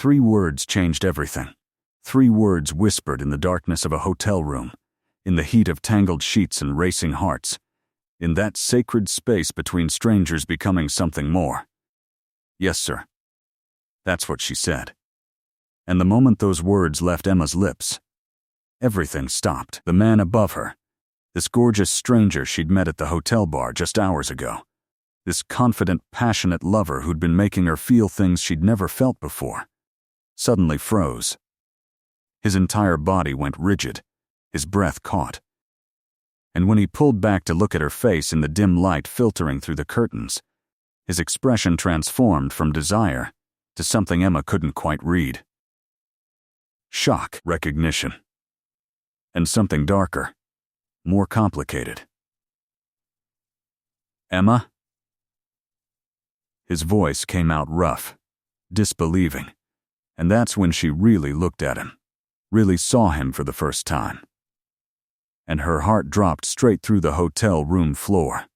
3 words changed everything. 3 words whispered in the darkness of a hotel room, in the heat of tangled sheets and racing hearts, in that sacred space between strangers becoming something more. "Yes, sir." That's what she said. And the moment those words left Emma's lips, everything stopped. The man above her, this gorgeous stranger she'd met at the hotel bar just hours ago, this confident, passionate lover who'd been making her feel things she'd never felt before, suddenly froze. His entire body went rigid, his breath caught. And when he pulled back to look at her face in the dim light filtering through the curtains, his expression transformed from desire to something Emma couldn't quite read. Shock, recognition, and something darker, more complicated. "Emma?" His voice came out rough, disbelieving, and that's when she really looked at him, really saw him for the first time. And her heart dropped straight through the hotel room floor.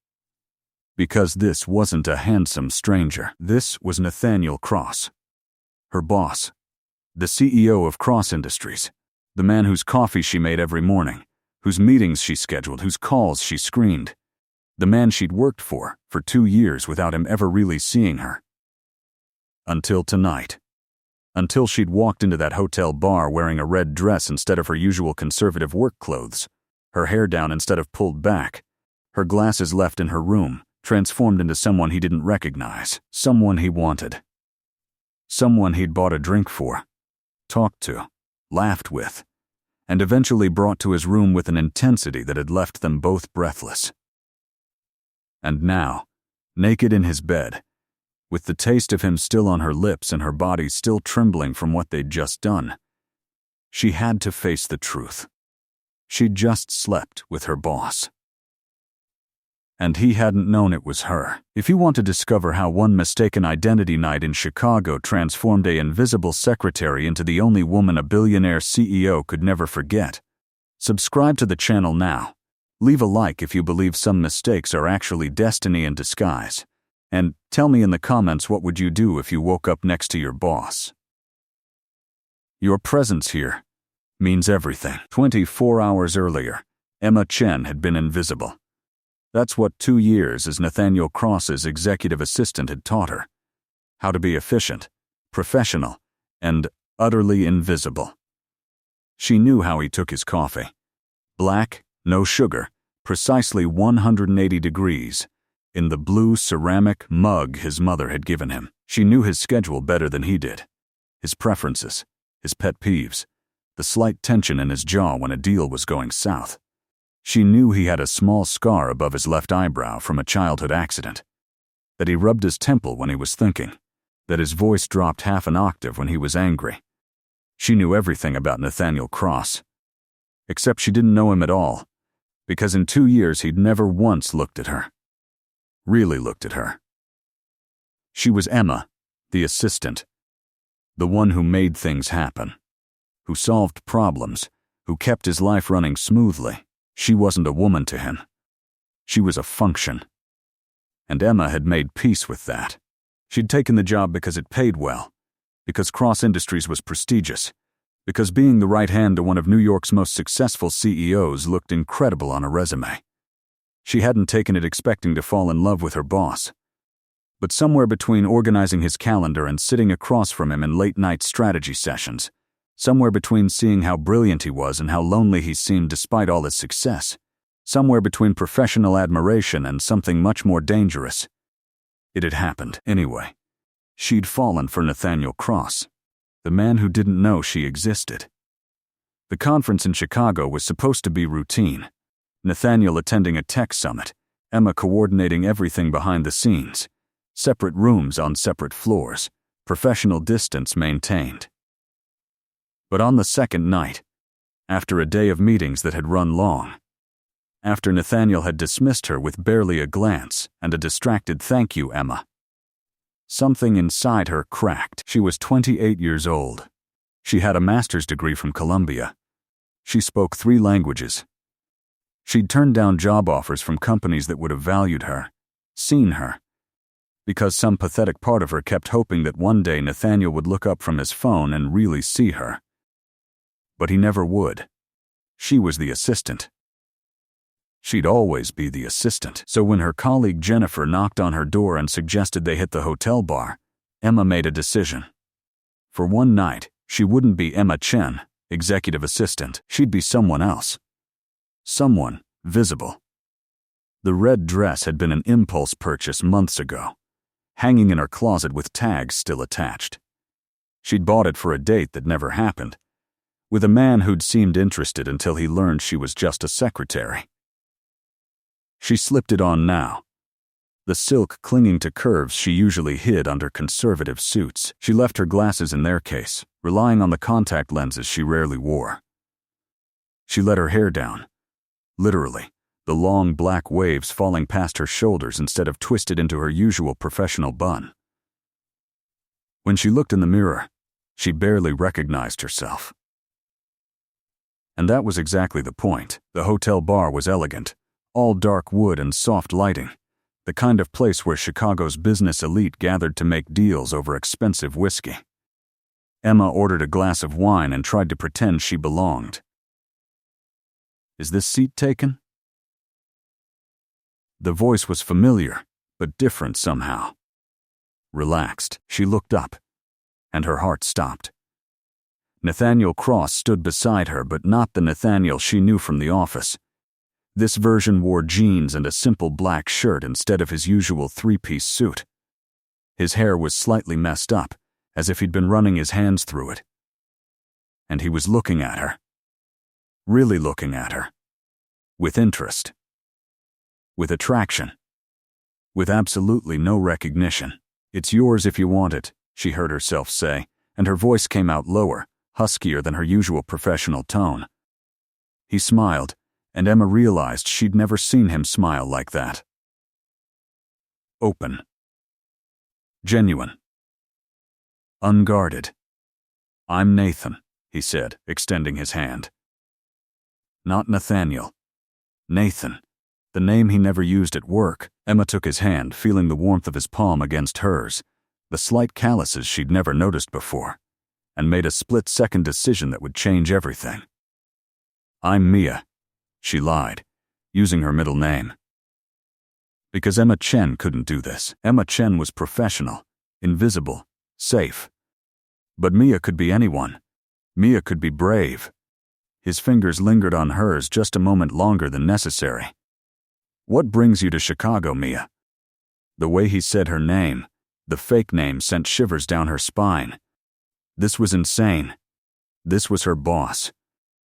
Because this wasn't a handsome stranger. This was Nathaniel Cross, her boss, the CEO of Cross Industries, the man whose coffee she made every morning, whose meetings she scheduled, whose calls she screened, the man she'd worked for 2 years without him ever really seeing her. Until tonight. Until she'd walked into that hotel bar wearing a red dress instead of her usual conservative work clothes, her hair down instead of pulled back, her glasses left in her room, transformed into someone he didn't recognize, someone he wanted. Someone he'd bought a drink for, talked to, laughed with, and eventually brought to his room with an intensity that had left them both breathless. And now, naked in his bed, with the taste of him still on her lips and her body still trembling from what they'd just done, she had to face the truth. She'd just slept with her boss. And he hadn't known it was her. If you want to discover how one mistaken identity night in Chicago transformed an invisible secretary into the only woman a billionaire CEO could never forget, subscribe to the channel now. Leave a like if you believe some mistakes are actually destiny in disguise. And tell me in the comments what would you do if you woke up next to your boss. Your presence here means everything. 24 hours earlier, Emma Chen had been invisible. That's what 2 years as Nathaniel Cross's executive assistant had taught her. How to be efficient, professional, and utterly invisible. She knew how he took his coffee. Black, no sugar, precisely 180 degrees, in the blue ceramic mug his mother had given him. She knew his schedule better than he did. His preferences, his pet peeves, the slight tension in his jaw when a deal was going south. She knew he had a small scar above his left eyebrow from a childhood accident, that he rubbed his temple when he was thinking, that his voice dropped half an octave when he was angry. She knew everything about Nathaniel Cross, except she didn't know him at all, because in 2 years he'd never once looked at her. Really looked at her. She was Emma, the assistant, the one who made things happen, who solved problems, who kept his life running smoothly. She wasn't a woman to him. She was a function. And Emma had made peace with that. She'd taken the job because it paid well, because Cross Industries was prestigious, because being the right hand to one of New York's most successful CEOs looked incredible on a resume. She hadn't taken it expecting to fall in love with her boss. But somewhere between organizing his calendar and sitting across from him in late-night strategy sessions, somewhere between seeing how brilliant he was and how lonely he seemed despite all his success, somewhere between professional admiration and something much more dangerous, it had happened anyway. She'd fallen for Nathaniel Cross, the man who didn't know she existed. The conference in Chicago was supposed to be routine. Nathaniel attending a tech summit, Emma coordinating everything behind the scenes, separate rooms on separate floors, professional distance maintained. But on the second night, after a day of meetings that had run long, after Nathaniel had dismissed her with barely a glance and a distracted "Thank you, Emma," something inside her cracked. She was 28 years old. She had a master's degree from Columbia. She spoke 3 languages. She'd turned down job offers from companies that would have valued her, seen her, because some pathetic part of her kept hoping that one day Nathaniel would look up from his phone and really see her. But he never would. She was the assistant. She'd always be the assistant. So when her colleague Jennifer knocked on her door and suggested they hit the hotel bar, Emma made a decision. For one night, she wouldn't be Emma Chen, executive assistant. She'd be someone else. Someone visible. The red dress had been an impulse purchase months ago, hanging in her closet with tags still attached. She'd bought it for a date that never happened, with a man who'd seemed interested until he learned she was just a secretary. She slipped it on now, the silk clinging to curves she usually hid under conservative suits. She left her glasses in their case, relying on the contact lenses she rarely wore. She let her hair down, literally, the long black waves falling past her shoulders instead of twisted into her usual professional bun. When she looked in the mirror, she barely recognized herself. And that was exactly the point. The hotel bar was elegant, all dark wood and soft lighting, the kind of place where Chicago's business elite gathered to make deals over expensive whiskey. Emma ordered a glass of wine and tried to pretend she belonged. "Is this seat taken?" The voice was familiar, but different somehow. Relaxed, she looked up, and her heart stopped. Nathaniel Cross stood beside her, but not the Nathaniel she knew from the office. This version wore jeans and a simple black shirt instead of his usual three-piece suit. His hair was slightly messed up, as if he'd been running his hands through it. And he was looking at her. Really looking at her. With interest. With attraction. With absolutely no recognition. "It's yours if you want it," she heard herself say, and her voice came out lower, huskier than her usual professional tone. He smiled, and Emma realized she'd never seen him smile like that. Open. Genuine. Unguarded. "I'm Nathan," he said, extending his hand. Not Nathaniel. Nathan. The name he never used at work. Emma took his hand, feeling the warmth of his palm against hers, the slight calluses she'd never noticed before, and made a split-second decision that would change everything. "I'm Mia," she lied, using her middle name. Because Emma Chen couldn't do this. Emma Chen was professional, invisible, safe. But Mia could be anyone. Mia could be brave. His fingers lingered on hers just a moment longer than necessary. "What brings you to Chicago, Mia?" The way he said her name, the fake name, sent shivers down her spine. This was insane. This was her boss.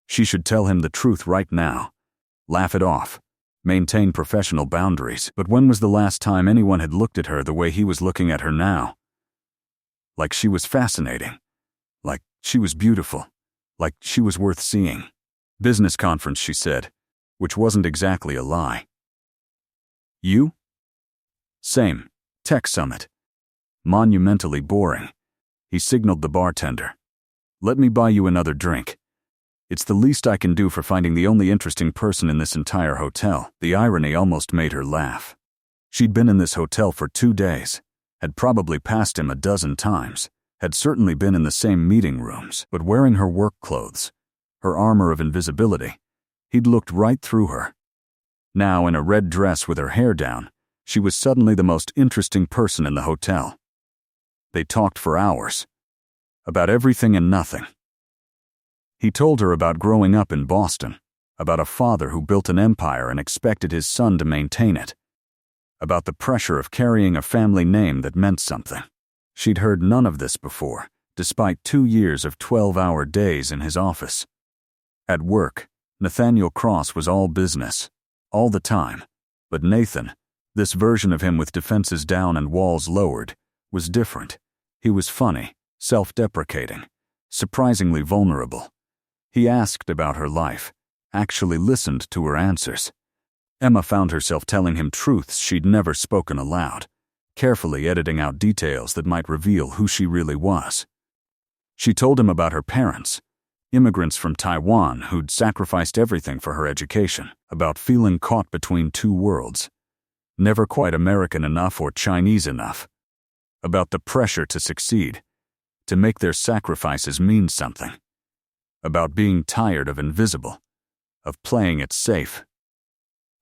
She should tell him the truth right now. Laugh it off. Maintain professional boundaries. But when was the last time anyone had looked at her the way he was looking at her now? Like she was fascinating. Like she was beautiful. Like she was worth seeing. "Business conference," she said, which wasn't exactly a lie. "You?" "Same. Tech summit." Monumentally boring. He signaled the bartender. "Let me buy you another drink. It's the least I can do for finding the only interesting person in this entire hotel." The irony almost made her laugh. She'd been in this hotel for 2 days, had probably passed him a dozen times, had certainly been in the same meeting rooms, but wearing her work clothes, her armor of invisibility, he'd looked right through her. Now, in a red dress with her hair down, she was suddenly the most interesting person in the hotel. They talked for hours. About everything and nothing. He told her about growing up in Boston, about a father who built an empire and expected his son to maintain it, about the pressure of carrying a family name that meant something. She'd heard none of this before, despite 2 years of 12-hour days in his office. At work, Nathaniel Cross was all business, all the time, but Nathan, this version of him with defenses down and walls lowered, was different. He was funny, self-deprecating, surprisingly vulnerable. He asked about her life, actually listened to her answers. Emma found herself telling him truths she'd never spoken aloud, carefully editing out details that might reveal who she really was. She told him about her parents, immigrants from Taiwan who'd sacrificed everything for her education, about feeling caught between two worlds, never quite American enough or Chinese enough, about the pressure to succeed, to make their sacrifices mean something, about being tired of invisible, of playing it safe.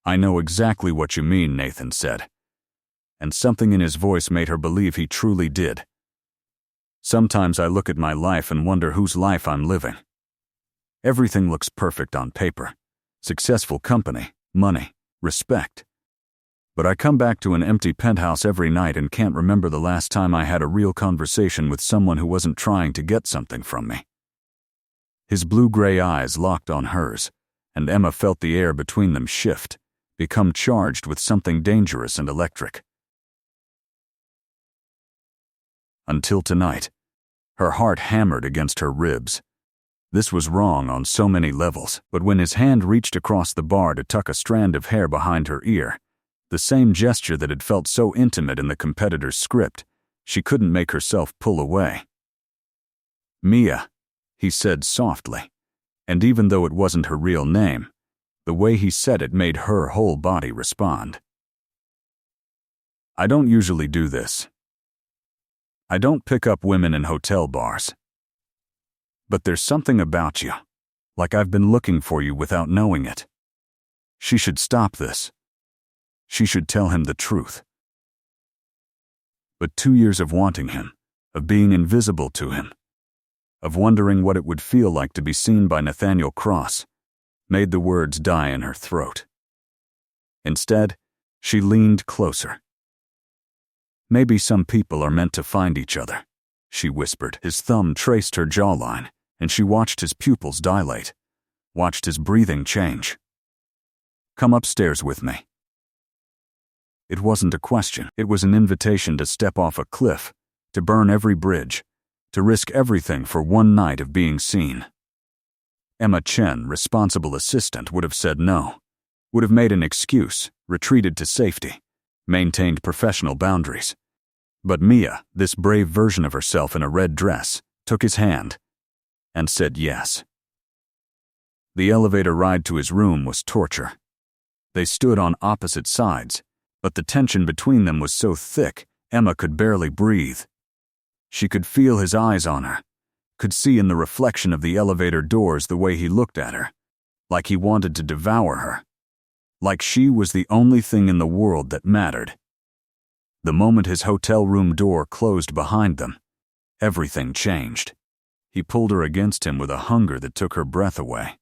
"I know exactly what you mean," Nathan said, and something in his voice made her believe he truly did. "Sometimes I look at my life and wonder whose life I'm living. Everything looks perfect on paper. Successful company, money, respect. But I come back to an empty penthouse every night and can't remember the last time I had a real conversation with someone who wasn't trying to get something from me." His blue-gray eyes locked on hers, and Emma felt the air between them shift, become charged with something dangerous and electric. Until tonight, her heart hammered against her ribs. This was wrong on so many levels, but when his hand reached across the bar to tuck a strand of hair behind her ear, the same gesture that had felt so intimate in the competitor's script, she couldn't make herself pull away. "Mia," he said softly, and even though it wasn't her real name, the way he said it made her whole body respond. "I don't usually do this. I don't pick up women in hotel bars. But there's something about you, like I've been looking for you without knowing it. She should stop this. She should tell him the truth." But 2 years of wanting him, of being invisible to him, of wondering what it would feel like to be seen by Nathaniel Cross, made the words die in her throat. Instead, she leaned closer. "Maybe some people are meant to find each other," she whispered. His thumb traced her jawline, and she watched his pupils dilate, watched his breathing change. "Come upstairs with me." It wasn't a question, it was an invitation to step off a cliff, to burn every bridge, to risk everything for one night of being seen. Emma Chen, responsible assistant, would have said no, would have made an excuse, retreated to safety, maintained professional boundaries. But Mia, this brave version of herself in a red dress, took his hand and said yes. The elevator ride to his room was torture. They stood on opposite sides, but the tension between them was so thick, Emma could barely breathe. She could feel his eyes on her, could see in the reflection of the elevator doors the way he looked at her, like he wanted to devour her, like she was the only thing in the world that mattered. The moment his hotel room door closed behind them, everything changed. He pulled her against him with a hunger that took her breath away,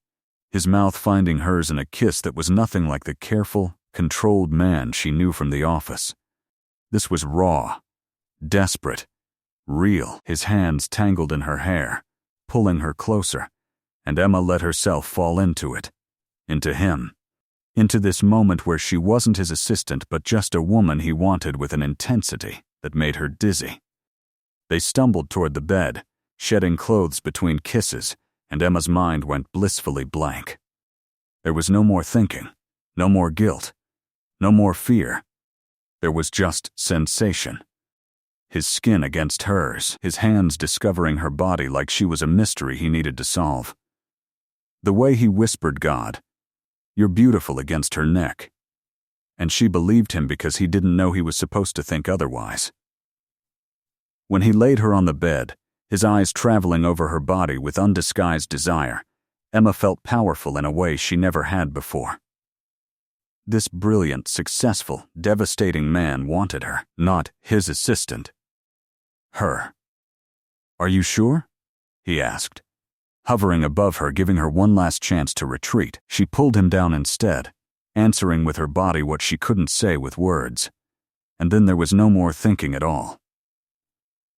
his mouth finding hers in a kiss that was nothing like the careful, controlled man she knew from the office. This was raw, desperate, real. His hands tangled in her hair, pulling her closer, and Emma let herself fall into it, into him, into this moment where she wasn't his assistant but just a woman he wanted with an intensity that made her dizzy. They stumbled toward the bed, shedding clothes between kisses, and Emma's mind went blissfully blank. There was no more thinking, no more guilt, no more fear. There was just sensation. His skin against hers, his hands discovering her body like she was a mystery he needed to solve. The way he whispered God, "You're beautiful," against her neck. And she believed him because he didn't know he was supposed to think otherwise. When he laid her on the bed, his eyes traveling over her body with undisguised desire, Emma felt powerful in a way she never had before. This brilliant, successful, devastating man wanted her, not his assistant. Her. "Are you sure?" he asked. Hovering above her, giving her one last chance to retreat, she pulled him down instead, answering with her body what she couldn't say with words. And then there was no more thinking at all.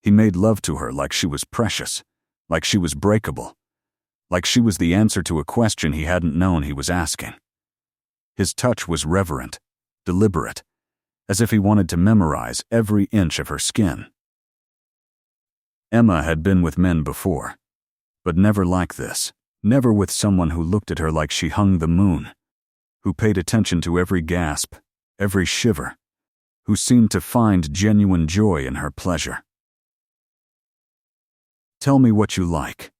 He made love to her like she was precious, like she was breakable, like she was the answer to a question he hadn't known he was asking. His touch was reverent, deliberate, as if he wanted to memorize every inch of her skin. Emma had been with men before, but never like this, never with someone who looked at her like she hung the moon, who paid attention to every gasp, every shiver, who seemed to find genuine joy in her pleasure. "Tell me what you like,"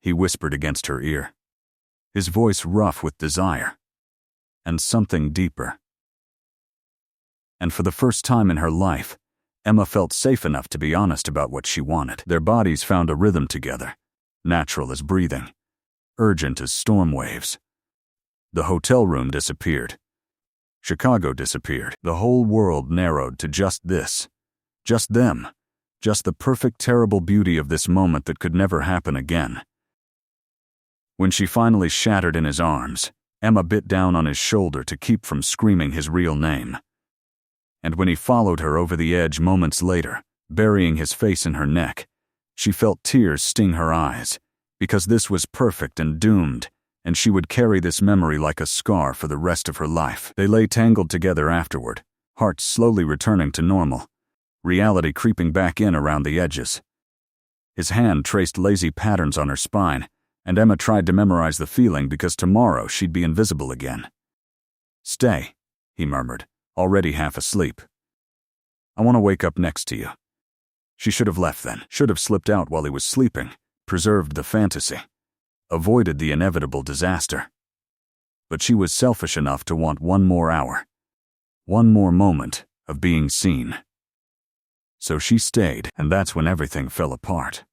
he whispered against her ear, his voice rough with desire, and something deeper. And for the first time in her life, Emma felt safe enough to be honest about what she wanted. Their bodies found a rhythm together, natural as breathing, urgent as storm waves. The hotel room disappeared. Chicago disappeared. The whole world narrowed to just this. Just them. Just the perfect, terrible beauty of this moment that could never happen again. When she finally shattered in his arms, Emma bit down on his shoulder to keep from screaming his real name. And when he followed her over the edge moments later, burying his face in her neck, she felt tears sting her eyes, because this was perfect and doomed, and she would carry this memory like a scar for the rest of her life. They lay tangled together afterward, hearts slowly returning to normal, reality creeping back in around the edges. His hand traced lazy patterns on her spine, and Emma tried to memorize the feeling because tomorrow she'd be invisible again. "Stay," he murmured, already half asleep. "I want to wake up next to you." She should have left then, should have slipped out while he was sleeping, preserved the fantasy, avoided the inevitable disaster. But she was selfish enough to want one more hour, one more moment of being seen. So she stayed, and that's when everything fell apart.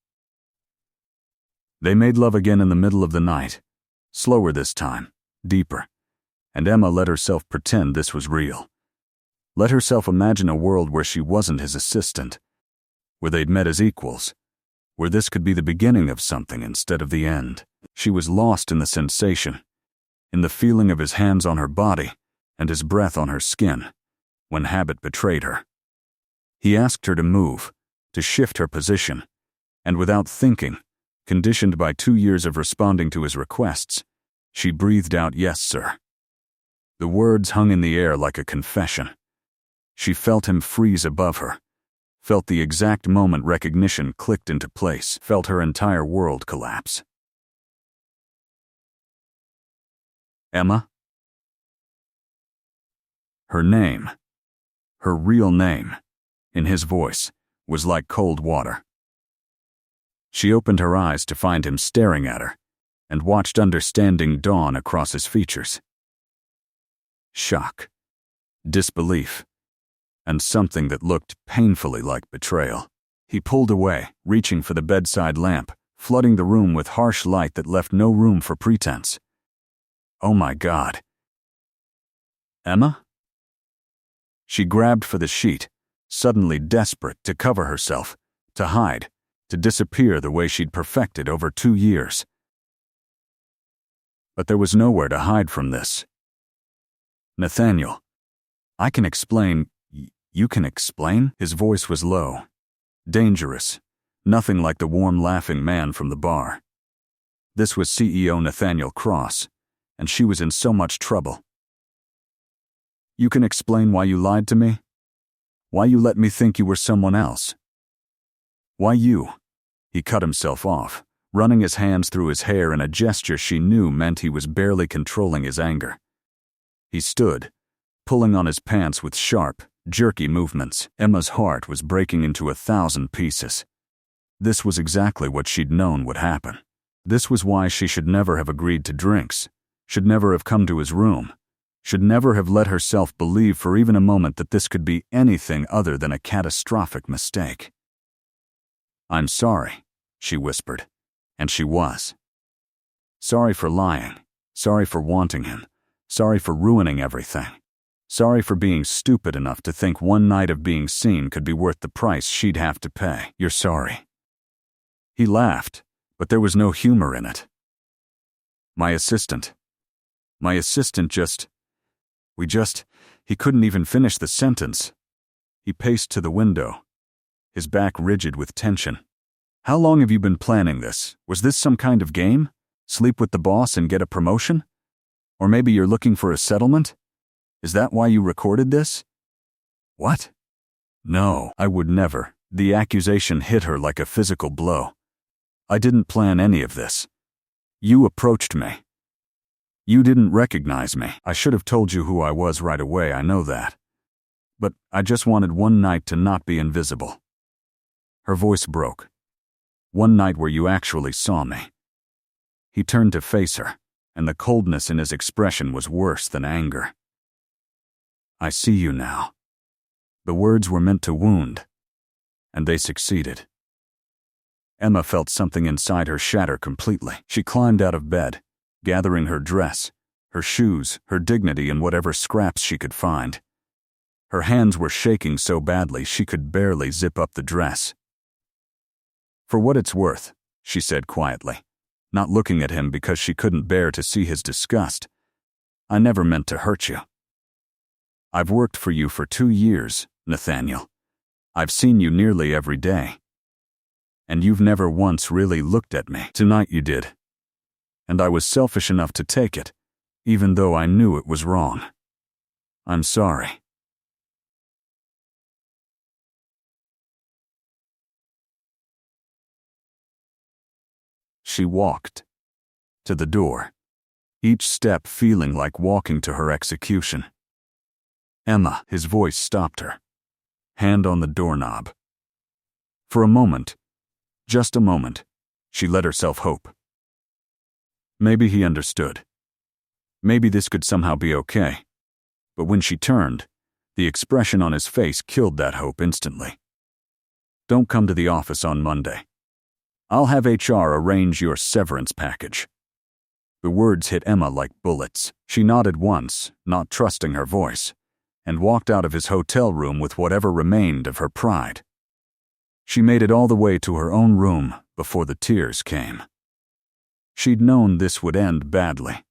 They made love again in the middle of the night, slower this time, deeper, and Emma let herself pretend this was real. Let herself imagine a world where she wasn't his assistant, where they'd met as equals, where this could be the beginning of something instead of the end. She was lost in the sensation, in the feeling of his hands on her body and his breath on her skin, when habit betrayed her. He asked her to move, to shift her position, and without thinking, conditioned by 2 years of responding to his requests, she breathed out, "Yes, sir." The words hung in the air like a confession. She felt him freeze above her, felt the exact moment recognition clicked into place, felt her entire world collapse. Emma? Her name, her real name, in his voice, was like cold water. She opened her eyes to find him staring at her, and watched understanding dawn across his features. Shock, disbelief, and something that looked painfully like betrayal. He pulled away, reaching for the bedside lamp, flooding the room with harsh light that left no room for pretense. Oh my God. Emma? She grabbed for the sheet, suddenly desperate to cover herself, to hide, to disappear the way she'd perfected over 2 years. But there was nowhere to hide from this. "Nathaniel, I can explain. You can explain?" His voice was low, dangerous, nothing like the warm laughing man from the bar. This was CEO Nathaniel Cross, and she was in so much trouble. "You can explain why you lied to me? Why you let me think you were someone else? Why you?" He cut himself off, running his hands through his hair in a gesture she knew meant he was barely controlling his anger. He stood, pulling on his pants with sharp, jerky movements. Emma's heart was breaking into 1,000 pieces. This was exactly what she'd known would happen. This was why she should never have agreed to drinks, should never have come to his room, should never have let herself believe for even a moment that this could be anything other than a catastrophic mistake. "I'm sorry," she whispered, and she was. Sorry for lying, sorry for wanting him, sorry for ruining everything. Sorry for being stupid enough to think one night of being seen could be worth the price she'd have to pay. "You're sorry." He laughed, but there was no humor in it. My assistant he couldn't even finish the sentence. He paced to the window, his back rigid with tension. "How long have you been planning this? Was this some kind of game? Sleep with the boss and get a promotion? Or maybe you're looking for a settlement? Is that why you recorded this?" "What?" "No, I would never." The accusation hit her like a physical blow. "I didn't plan any of this. You approached me. You didn't recognize me. I should have told you who I was right away, I know that. But I just wanted one night to not be invisible." Her voice broke. "One night where you actually saw me." He turned to face her, and the coldness in his expression was worse than anger. "I see you now." The words were meant to wound, and they succeeded. Emma felt something inside her shatter completely. She climbed out of bed, gathering her dress, her shoes, her dignity, and whatever scraps she could find. Her hands were shaking so badly she could barely zip up the dress. "For what it's worth," she said quietly, not looking at him because she couldn't bear to see his disgust, "I never meant to hurt you. I've worked for you for 2 years, Nathaniel. I've seen you nearly every day. And you've never once really looked at me. Tonight you did. And I was selfish enough to take it, even though I knew it was wrong. I'm sorry." She walked to the door, each step feeling like walking to her execution. "Emma," his voice stopped her, hand on the doorknob. For a moment, just a moment, she let herself hope. Maybe he understood. Maybe this could somehow be okay. But when she turned, the expression on his face killed that hope instantly. "Don't come to the office on Monday. I'll have HR arrange your severance package." The words hit Emma like bullets. She nodded once, not trusting her voice, and walked out of his hotel room with whatever remained of her pride. She made it all the way to her own room before the tears came. She'd known this would end badly.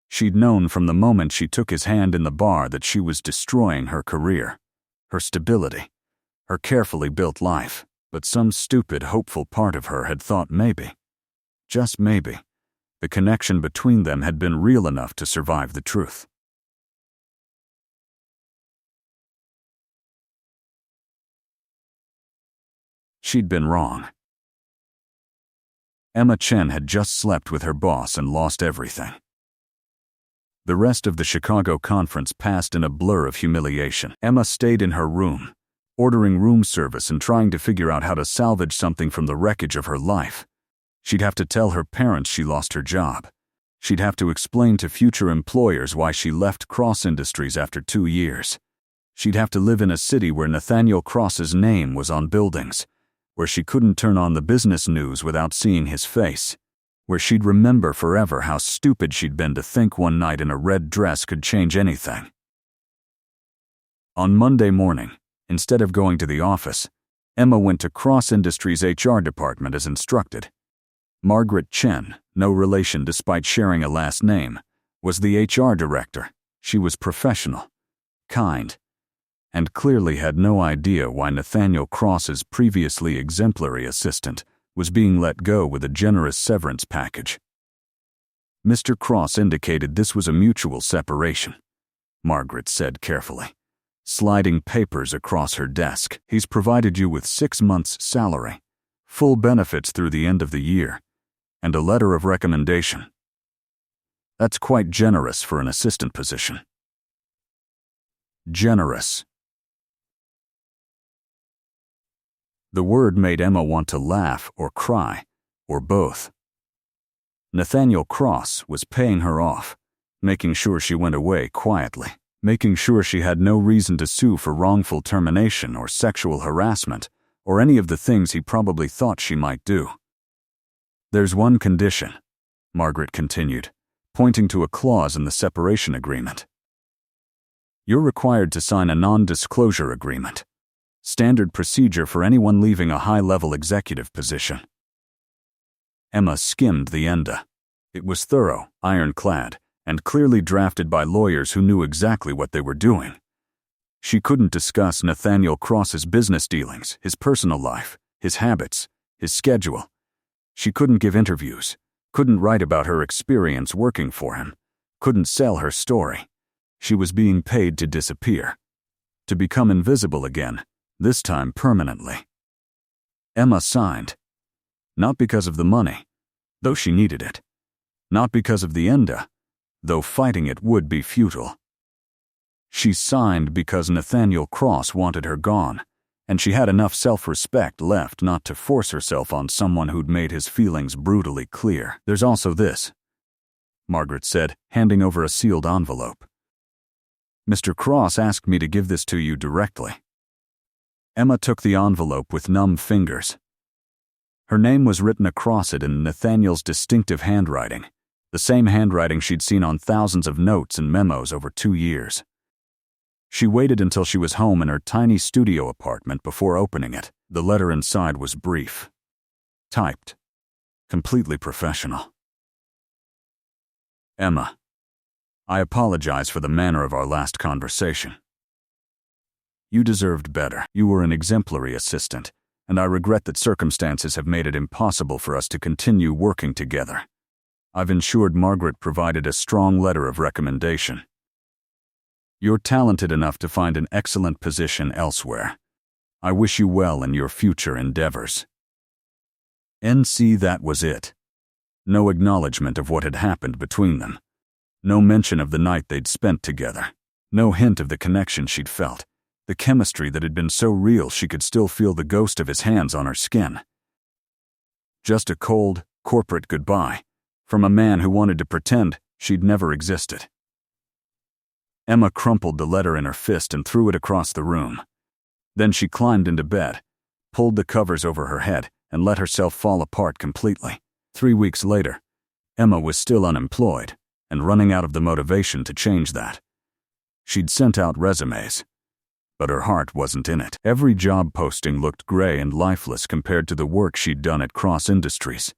She'd known from the moment she took his hand in the bar that she was destroying her career, her stability, her carefully built life. But some stupid, hopeful part of her had thought maybe, just maybe, the connection between them had been real enough to survive the truth. She'd been wrong. Emma Chen had just slept with her boss and lost everything. The rest of the Chicago conference passed in a blur of humiliation. Emma stayed in her room, ordering room service and trying to figure out how to salvage something from the wreckage of her life. She'd have to tell her parents she lost her job. She'd have to explain to future employers why she left Cross Industries after 2 years. She'd have to live in a city where Nathaniel Cross's name was on buildings, where she couldn't turn on the business news without seeing his face, where she'd remember forever how stupid she'd been to think one night in a red dress could change anything. On Monday morning, instead of going to the office, Emma went to Cross Industries' HR department as instructed. Margaret Chen, no relation despite sharing a last name, was the HR director. She was professional, kind, and clearly had no idea why Nathaniel Cross's previously exemplary assistant was being let go with a generous severance package. "Mr. Cross indicated this was a mutual separation," Margaret said carefully, sliding papers across her desk. "He's provided you with 6 months' salary, full benefits through the end of the year, and a letter of recommendation. That's quite generous for an assistant position." Generous. The word made Emma want to laugh or cry, or both. Nathaniel Cross was paying her off, making sure she went away quietly, making sure she had no reason to sue for wrongful termination or sexual harassment, or any of the things he probably thought she might do. "There's one condition," Margaret continued, pointing to a clause in the separation agreement. "You're required to sign a non-disclosure agreement, standard procedure for anyone leaving a high-level executive position." Emma skimmed the ENDA. It was thorough, ironclad, and clearly drafted by lawyers who knew exactly what they were doing. She couldn't discuss Nathaniel Cross's business dealings, his personal life, his habits, his schedule. She couldn't give interviews, couldn't write about her experience working for him, couldn't sell her story. She was being paid to disappear, to become invisible again, this time permanently. Emma signed. Not because of the money, though she needed it. Not because of the ENDA, though fighting it would be futile. She signed because Nathaniel Cross wanted her gone, and she had enough self-respect left not to force herself on someone who'd made his feelings brutally clear. "There's also this," Margaret said, handing over a sealed envelope. "Mr. Cross asked me to give this to you directly." Emma took the envelope with numb fingers. Her name was written across it in Nathaniel's distinctive handwriting, the same handwriting she'd seen on thousands of notes and memos over 2 years. She waited until she was home in her tiny studio apartment before opening it. The letter inside was brief, typed, completely professional. Emma, I apologize for the manner of our last conversation. You deserved better. You were an exemplary assistant, and I regret that circumstances have made it impossible for us to continue working together. I've ensured Margaret provided a strong letter of recommendation. You're talented enough to find an excellent position elsewhere. I wish you well in your future endeavors. NC. That was it. No acknowledgement of what had happened between them. No mention of the night they'd spent together. No hint of the connection she'd felt. The chemistry that had been so real she could still feel the ghost of his hands on her skin. Just a cold, corporate goodbye from a man who wanted to pretend she'd never existed. Emma crumpled the letter in her fist and threw it across the room. Then she climbed into bed, pulled the covers over her head, and let herself fall apart completely. 3 weeks later, Emma was still unemployed and running out of the motivation to change that. She'd sent out resumes, but her heart wasn't in it. Every job posting looked gray and lifeless compared to the work she'd done at Cross Industries.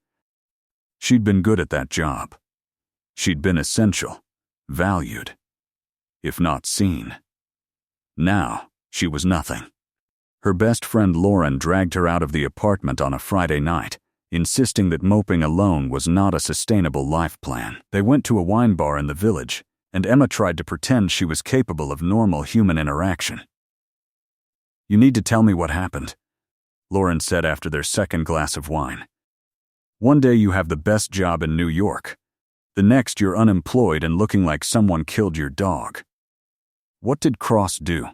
She'd been good at that job. She'd been essential, valued, if not seen. Now, she was nothing. Her best friend Lauren dragged her out of the apartment on a Friday night, insisting that moping alone was not a sustainable life plan. They went to a wine bar in the village, and Emma tried to pretend she was capable of normal human interaction. You need to tell me what happened, Lauren said after their second glass of wine. One day you have the best job in New York. The next you're unemployed and looking like someone killed your dog. What did Cross do?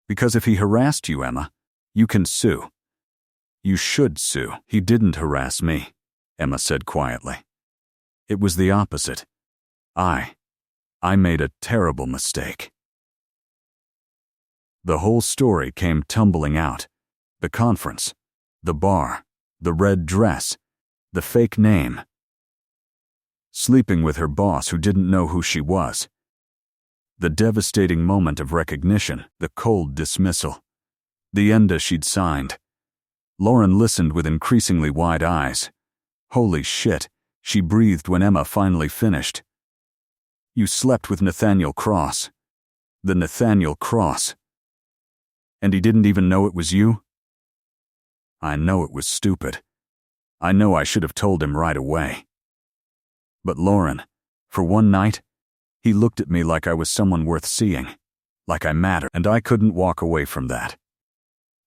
Because if he harassed you, Emma, you can sue. You should sue. He didn't harass me, Emma said quietly. It was the opposite. I made a terrible mistake. The whole story came tumbling out. The conference, the bar, the red dress, the fake name. Sleeping with her boss who didn't know who she was. The devastating moment of recognition, the cold dismissal. The enda she'd signed. Lauren listened with increasingly wide eyes. Holy shit, she breathed when Emma finally finished. You slept with Nathaniel Cross. The Nathaniel Cross. And he didn't even know it was you? I know it was stupid. I know I should have told him right away. But Lauren, for one night, he looked at me like I was someone worth seeing, like I mattered, and I couldn't walk away from that.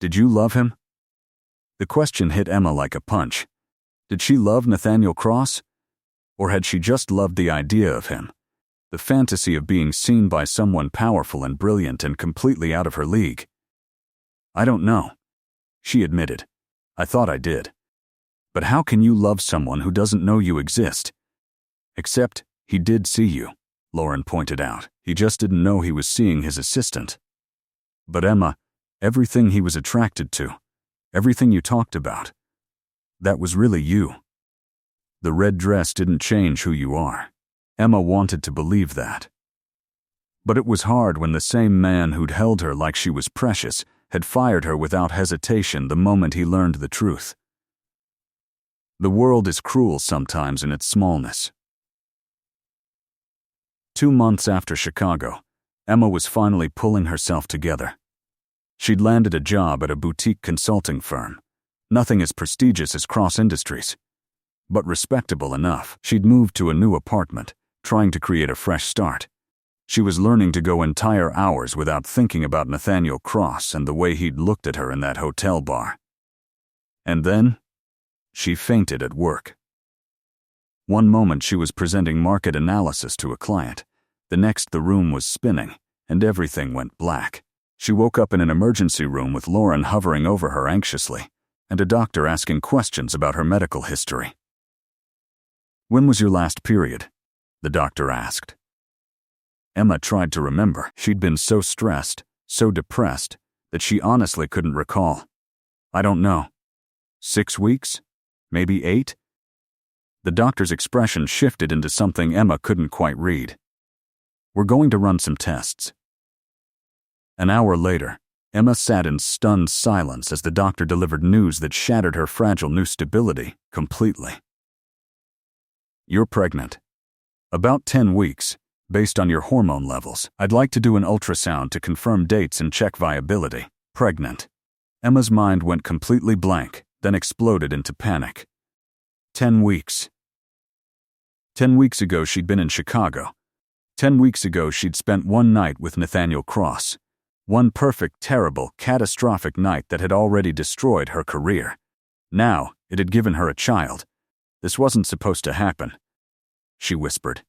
Did you love him? The question hit Emma like a punch. Did she love Nathaniel Cross? Or had she just loved the idea of him, the fantasy of being seen by someone powerful and brilliant and completely out of her league? I don't know, she admitted. I thought I did. But how can you love someone who doesn't know you exist? Except, he did see you, Lauren pointed out. He just didn't know he was seeing his assistant. But Emma, everything he was attracted to, everything you talked about, that was really you. The red dress didn't change who you are. Emma wanted to believe that. But it was hard when the same man who'd held her like she was precious had fired her without hesitation the moment he learned the truth. The world is cruel sometimes in its smallness. 2 months after Chicago, Emma was finally pulling herself together. She'd landed a job at a boutique consulting firm, nothing as prestigious as Cross Industries, but respectable enough. She'd moved to a new apartment, trying to create a fresh start. She was learning to go entire hours without thinking about Nathaniel Cross and the way he'd looked at her in that hotel bar. And then, she fainted at work. One moment she was presenting market analysis to a client. The next the room was spinning, and everything went black. She woke up in an emergency room with Lauren hovering over her anxiously, and a doctor asking questions about her medical history. When was your last period? The doctor asked. Emma tried to remember. She'd been so stressed, so depressed, that she honestly couldn't recall. I don't know. 6 weeks? Maybe 8? The doctor's expression shifted into something Emma couldn't quite read. We're going to run some tests. An hour later, Emma sat in stunned silence as the doctor delivered news that shattered her fragile new stability completely. You're pregnant. About 10 weeks, based on your hormone levels. I'd like to do an ultrasound to confirm dates and check viability. Pregnant. Emma's mind went completely blank, then exploded into panic. 10 weeks. 10 weeks ago she'd been in Chicago. 10 weeks ago she'd spent one night with Nathaniel Cross. One perfect, terrible, catastrophic night that had already destroyed her career. Now, it had given her a child. This wasn't supposed to happen, she whispered.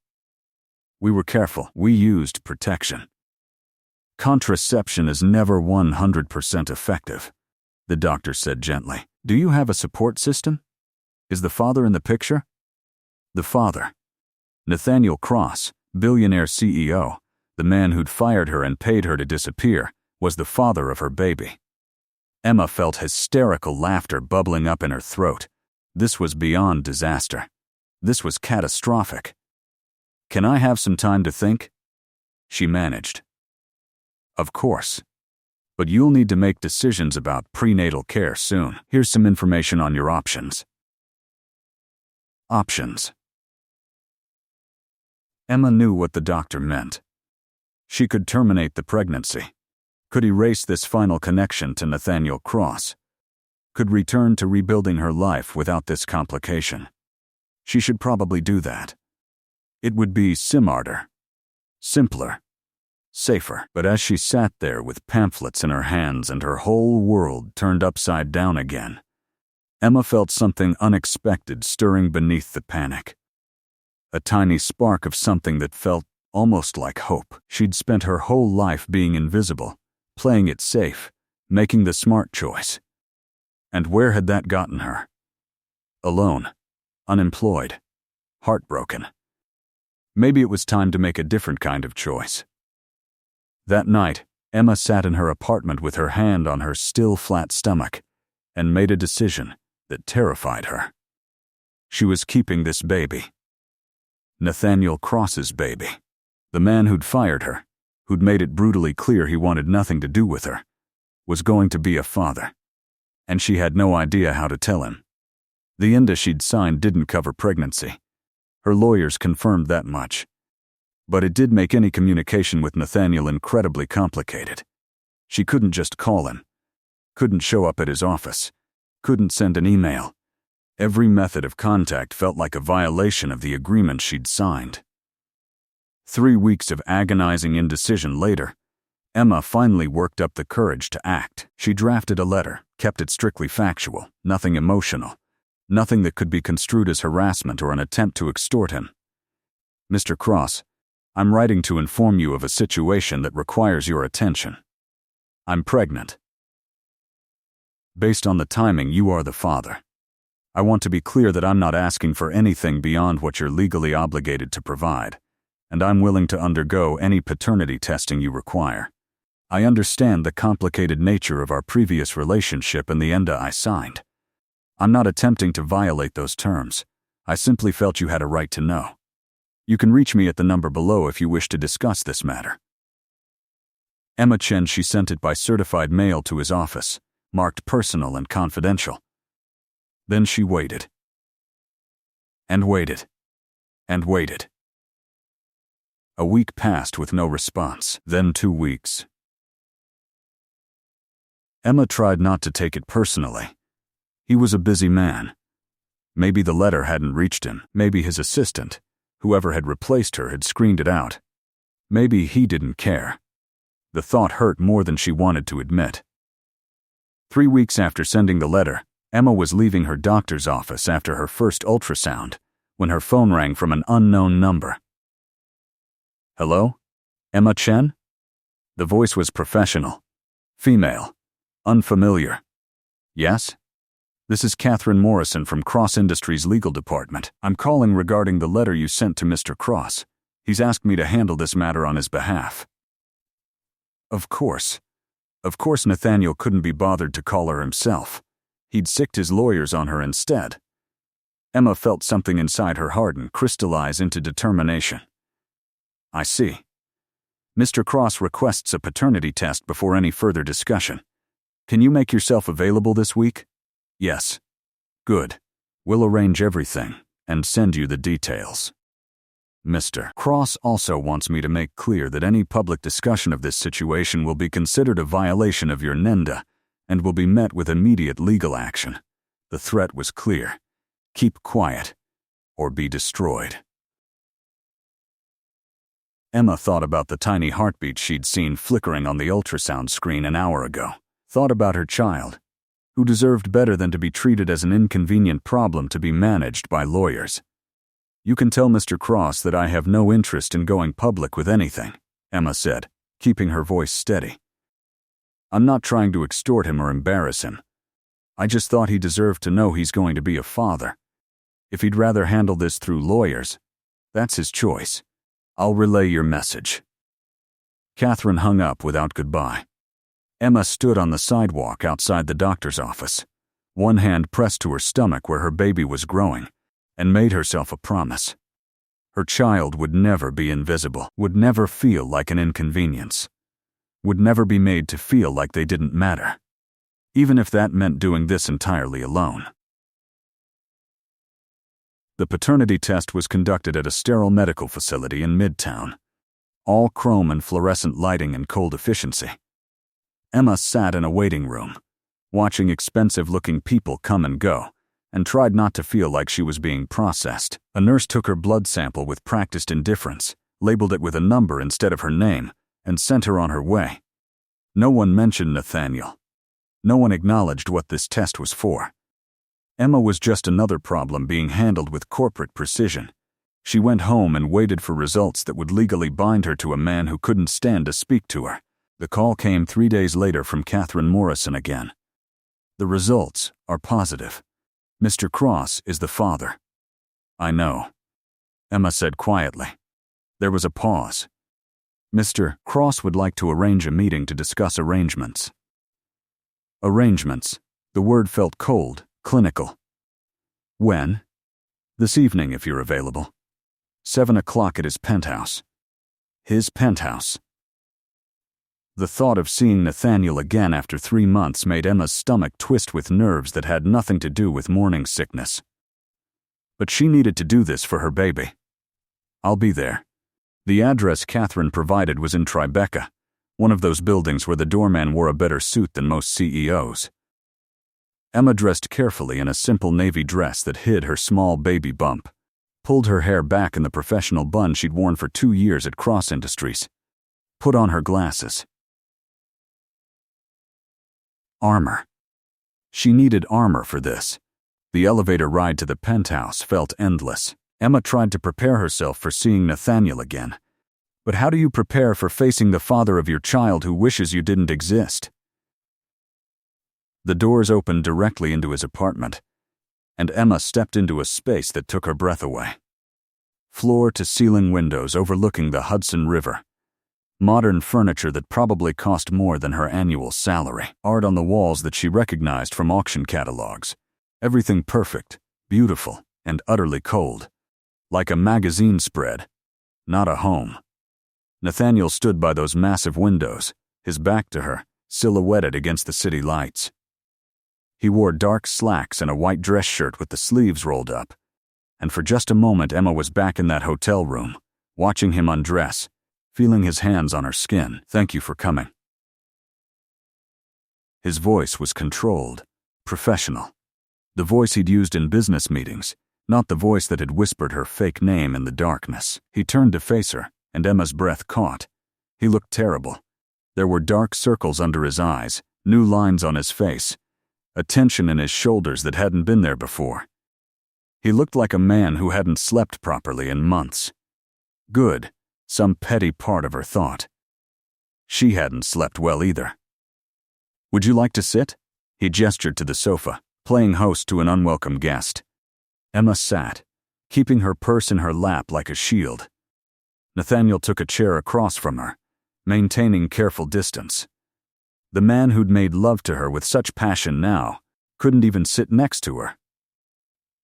We were careful. We used protection. Contraception is never 100% effective, the doctor said gently. Do you have a support system? Is the father in the picture? The father. Nathaniel Cross, Billionaire CEO, the man who'd fired her and paid her to disappear, was the father of her baby. Emma felt hysterical laughter bubbling up in her throat. This was beyond disaster. This was catastrophic. Can I have some time to think? She managed. Of course. But you'll need to make decisions about prenatal care soon. Here's some information on your options. Options. Emma knew what the doctor meant. She could terminate the pregnancy, could erase this final connection to Nathaniel Cross, could return to rebuilding her life without this complication. She should probably do that. It would be smarter, simpler, safer. But as she sat there with pamphlets in her hands and her whole world turned upside down again, Emma felt something unexpected stirring beneath the panic. A tiny spark of something that felt almost like hope. She'd spent her whole life being invisible, playing it safe, making the smart choice. And where had that gotten her? Alone, unemployed, heartbroken. Maybe it was time to make a different kind of choice. That night, Emma sat in her apartment with her hand on her still flat stomach and made a decision that terrified her. She was keeping this baby. Nathaniel Cross's baby. The man who'd fired her, who'd made it brutally clear he wanted nothing to do with her, was going to be a father. And she had no idea how to tell him. The INDA she'd signed didn't cover pregnancy. Her lawyers confirmed that much. But it did make any communication with Nathaniel incredibly complicated. She couldn't just call him, couldn't show up at his office, couldn't send an email. Every method of contact felt like a violation of the agreement she'd signed. 3 weeks of agonizing indecision later, Emma finally worked up the courage to act. She drafted a letter, kept it strictly factual, nothing emotional, nothing that could be construed as harassment or an attempt to extort him. Mr. Cross, I'm writing to inform you of a situation that requires your attention. I'm pregnant. Based on the timing, you are the father. I want to be clear that I'm not asking for anything beyond what you're legally obligated to provide, and I'm willing to undergo any paternity testing you require. I understand the complicated nature of our previous relationship and the INDA I signed. I'm not attempting to violate those terms. I simply felt you had a right to know. You can reach me at the number below if you wish to discuss this matter. Emma Chen. She sent it by certified mail to his office, marked personal and confidential. Then she waited. And waited. And waited. A week passed with no response, then 2 weeks. Emma tried not to take it personally. He was a busy man. Maybe the letter hadn't reached him. Maybe his assistant, whoever had replaced her, had screened it out. Maybe he didn't care. The thought hurt more than she wanted to admit. 3 weeks after sending the letter, Emma was leaving her doctor's office after her first ultrasound when her phone rang from an unknown number. Hello? Emma Chen? The voice was professional. Female. Unfamiliar. Yes? This is Catherine Morrison from Cross Industries Legal Department. I'm calling regarding the letter you sent to Mr. Cross. He's asked me to handle this matter on his behalf. Of course. Of course, Nathaniel couldn't be bothered to call her himself. He'd sicked his lawyers on her instead. Emma felt something inside her harden, crystallize into determination. I see. Mr. Cross requests a paternity test before any further discussion. Can you make yourself available this week? Yes. Good. We'll arrange everything and send you the details. Mr. Cross also wants me to make clear that any public discussion of this situation will be considered a violation of your NENDA and will be met with immediate legal action. The threat was clear. Keep quiet or be destroyed. Emma thought about the tiny heartbeat she'd seen flickering on the ultrasound screen an hour ago. Thought about her child, who deserved better than to be treated as an inconvenient problem to be managed by lawyers. You can tell Mr. Cross that I have no interest in going public with anything, Emma said, keeping her voice steady. I'm not trying to extort him or embarrass him. I just thought he deserved to know he's going to be a father. If he'd rather handle this through lawyers, that's his choice. I'll relay your message. Catherine hung up without goodbye. Emma stood on the sidewalk outside the doctor's office, one hand pressed to her stomach where her baby was growing, and made herself a promise. Her child would never be invisible, would never feel like an inconvenience, would never be made to feel like they didn't matter, even if that meant doing this entirely alone. The paternity test was conducted at a sterile medical facility in Midtown, all chrome and fluorescent lighting and cold efficiency. Emma sat in a waiting room, watching expensive-looking people come and go, and tried not to feel like she was being processed. A nurse took her blood sample with practiced indifference, labeled it with a number instead of her name, and sent her on her way. No one mentioned Nathaniel. No one acknowledged what this test was for. Emma was just another problem being handled with corporate precision. She went home and waited for results that would legally bind her to a man who couldn't stand to speak to her. The call came 3 days later from Catherine Morrison again. The results are positive. Mr. Cross is the father. I know, Emma said quietly. There was a pause. Mr. Cross would like to arrange a meeting to discuss arrangements. Arrangements. The word felt cold, clinical. When? This evening, if you're available. 7 o'clock at his penthouse. His penthouse. The thought of seeing Nathaniel again after 3 months made Emma's stomach twist with nerves that had nothing to do with morning sickness. But she needed to do this for her baby. I'll be there. The address Catherine provided was in Tribeca, one of those buildings where the doorman wore a better suit than most CEOs. Emma dressed carefully in a simple navy dress that hid her small baby bump, pulled her hair back in the professional bun she'd worn for 2 years at Cross Industries, put on her glasses. Armor. She needed armor for this. The elevator ride to the penthouse felt endless. Emma tried to prepare herself for seeing Nathaniel again. But how do you prepare for facing the father of your child who wishes you didn't exist? The doors opened directly into his apartment, and Emma stepped into a space that took her breath away. Floor-to-ceiling windows overlooking the Hudson River. Modern furniture that probably cost more than her annual salary. Art on the walls that she recognized from auction catalogs. Everything perfect, beautiful, and utterly cold. Like a magazine spread, not a home. Nathaniel stood by those massive windows, his back to her, silhouetted against the city lights. He wore dark slacks and a white dress shirt with the sleeves rolled up. And for just a moment Emma was back in that hotel room, watching him undress, feeling his hands on her skin. Thank you for coming. His voice was controlled, professional. The voice he'd used in business meetings, not the voice that had whispered her fake name in the darkness. He turned to face her, and Emma's breath caught. He looked terrible. There were dark circles under his eyes, new lines on his face, a tension in his shoulders that hadn't been there before. He looked like a man who hadn't slept properly in months. Good. Some petty part of her thought. She hadn't slept well either. Would you like to sit? He gestured to the sofa, playing host to an unwelcome guest. Emma sat, keeping her purse in her lap like a shield. Nathaniel took a chair across from her, maintaining careful distance. The man who'd made love to her with such passion now couldn't even sit next to her.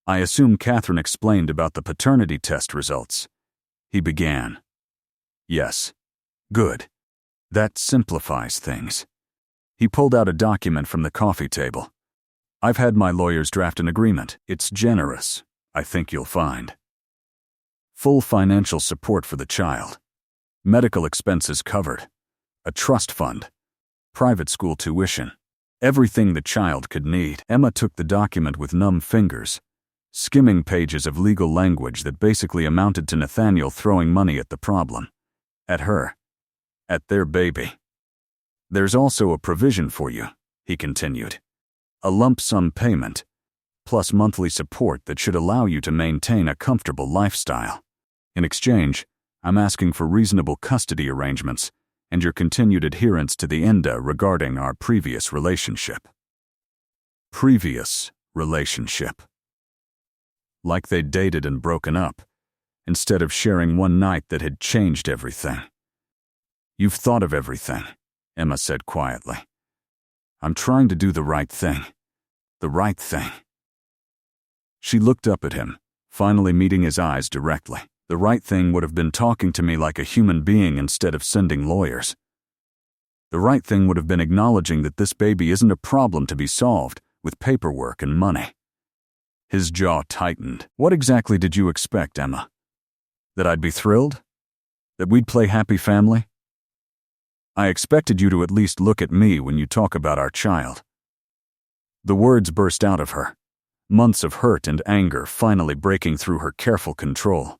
I assume Catherine explained about the paternity test results. He began. Yes. Good. That simplifies things. He pulled out a document from the coffee table. I've had my lawyers draft an agreement. It's generous, I think you'll find. Full financial support for the child. Medical expenses covered. A trust fund. Private school tuition. Everything the child could need. Emma took the document with numb fingers, skimming pages of legal language that basically amounted to Nathaniel throwing money at the problem. At her. At their baby. There's also a provision for you, he continued. A lump sum payment, plus monthly support that should allow you to maintain a comfortable lifestyle. In exchange, I'm asking for reasonable custody arrangements and your continued adherence to the INDA regarding our previous relationship. Previous relationship. Like they'd dated and broken up, instead of sharing one night that had changed everything. You've thought of everything, Emma said quietly. I'm trying to do the right thing. The right thing. She looked up at him, finally meeting his eyes directly. The right thing would have been talking to me like a human being instead of sending lawyers. The right thing would have been acknowledging that this baby isn't a problem to be solved with paperwork and money. His jaw tightened. What exactly did you expect, Emma? That I'd be thrilled? That we'd play happy family? I expected you to at least look at me when you talk about our child. The words burst out of her, months of hurt and anger finally breaking through her careful control.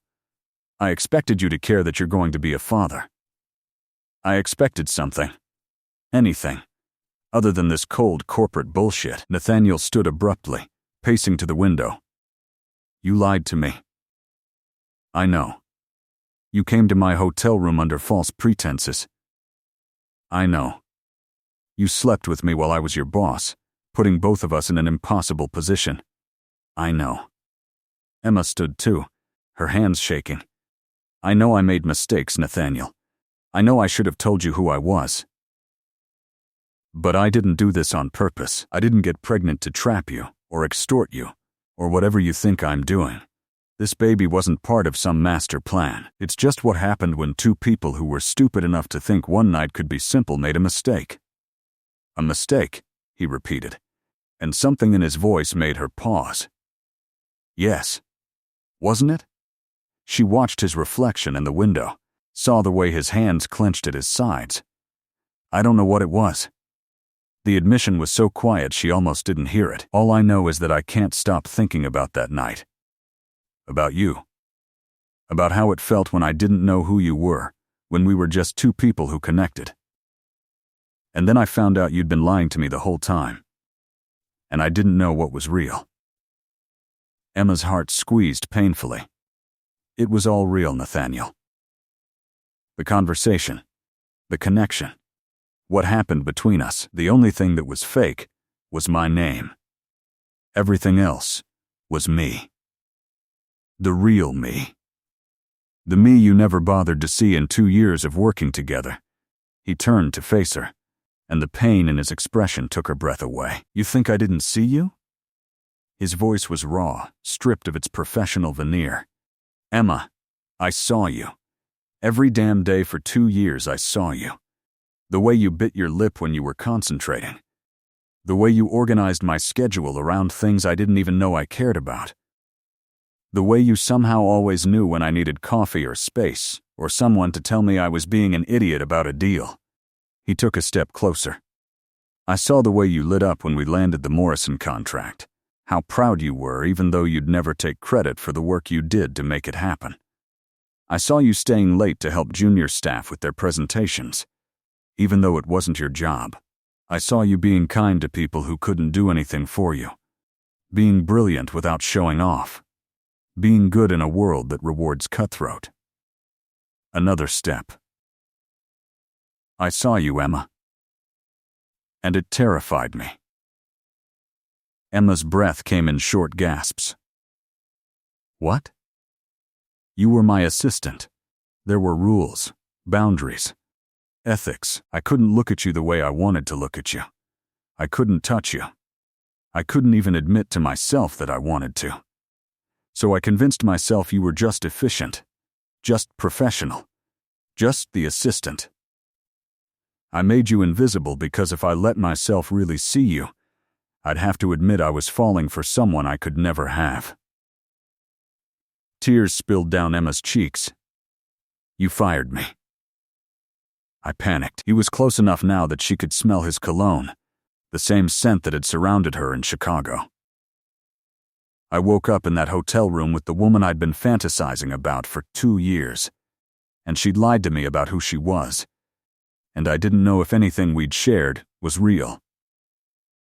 I expected you to care that you're going to be a father. I expected something. Anything. Other than this cold corporate bullshit. Nathaniel stood abruptly, pacing to the window. You lied to me. I know. You came to my hotel room under false pretenses. I know. You slept with me while I was your boss, putting both of us in an impossible position. I know. Emma stood too, her hands shaking. I know I made mistakes, Nathaniel. I know I should have told you who I was. But I didn't do this on purpose. I didn't get pregnant to trap you, or extort you, or whatever you think I'm doing. This baby wasn't part of some master plan. It's just what happened when two people who were stupid enough to think one night could be simple made a mistake. A mistake, he repeated, and something in his voice made her pause. Yes. Wasn't it? She watched his reflection in the window, saw the way his hands clenched at his sides. I don't know what it was. The admission was so quiet she almost didn't hear it. All I know is that I can't stop thinking about that night. About you. About how it felt when I didn't know who you were, when we were just two people who connected. And then I found out you'd been lying to me the whole time. And I didn't know what was real. Emma's heart squeezed painfully. It was all real, Nathaniel. The conversation. The connection. What happened between us, the only thing that was fake, was my name. Everything else was me. The real me. The me you never bothered to see in 2 years of working together. He turned to face her, and the pain in his expression took her breath away. You think I didn't see you? His voice was raw, stripped of its professional veneer. Emma, I saw you. Every damn day for 2 years I saw you. The way you bit your lip when you were concentrating. The way you organized my schedule around things I didn't even know I cared about. The way you somehow always knew when I needed coffee or space, or someone to tell me I was being an idiot about a deal. He took a step closer. I saw the way you lit up when we landed the Morrison contract. How proud you were even though you'd never take credit for the work you did to make it happen. I saw you staying late to help junior staff with their presentations, even though it wasn't your job. I saw you being kind to people who couldn't do anything for you. Being brilliant without showing off. Being good in a world that rewards cutthroat. Another step. I saw you, Emma. And it terrified me. Emma's breath came in short gasps. What? You were my assistant. There were rules, boundaries. ethics. I couldn't look at you the way I wanted to look at you. I couldn't touch you. I couldn't even admit to myself that I wanted to. So I convinced myself you were just efficient, just professional, just the assistant. I made you invisible because if I let myself really see you, I'd have to admit I was falling for someone I could never have. Tears spilled down Emma's cheeks. You fired me. I panicked. He was close enough now that she could smell his cologne, the same scent that had surrounded her in Chicago. I woke up in that hotel room with the woman I'd been fantasizing about for 2 years, and she'd lied to me about who she was, and I didn't know if anything we'd shared was real.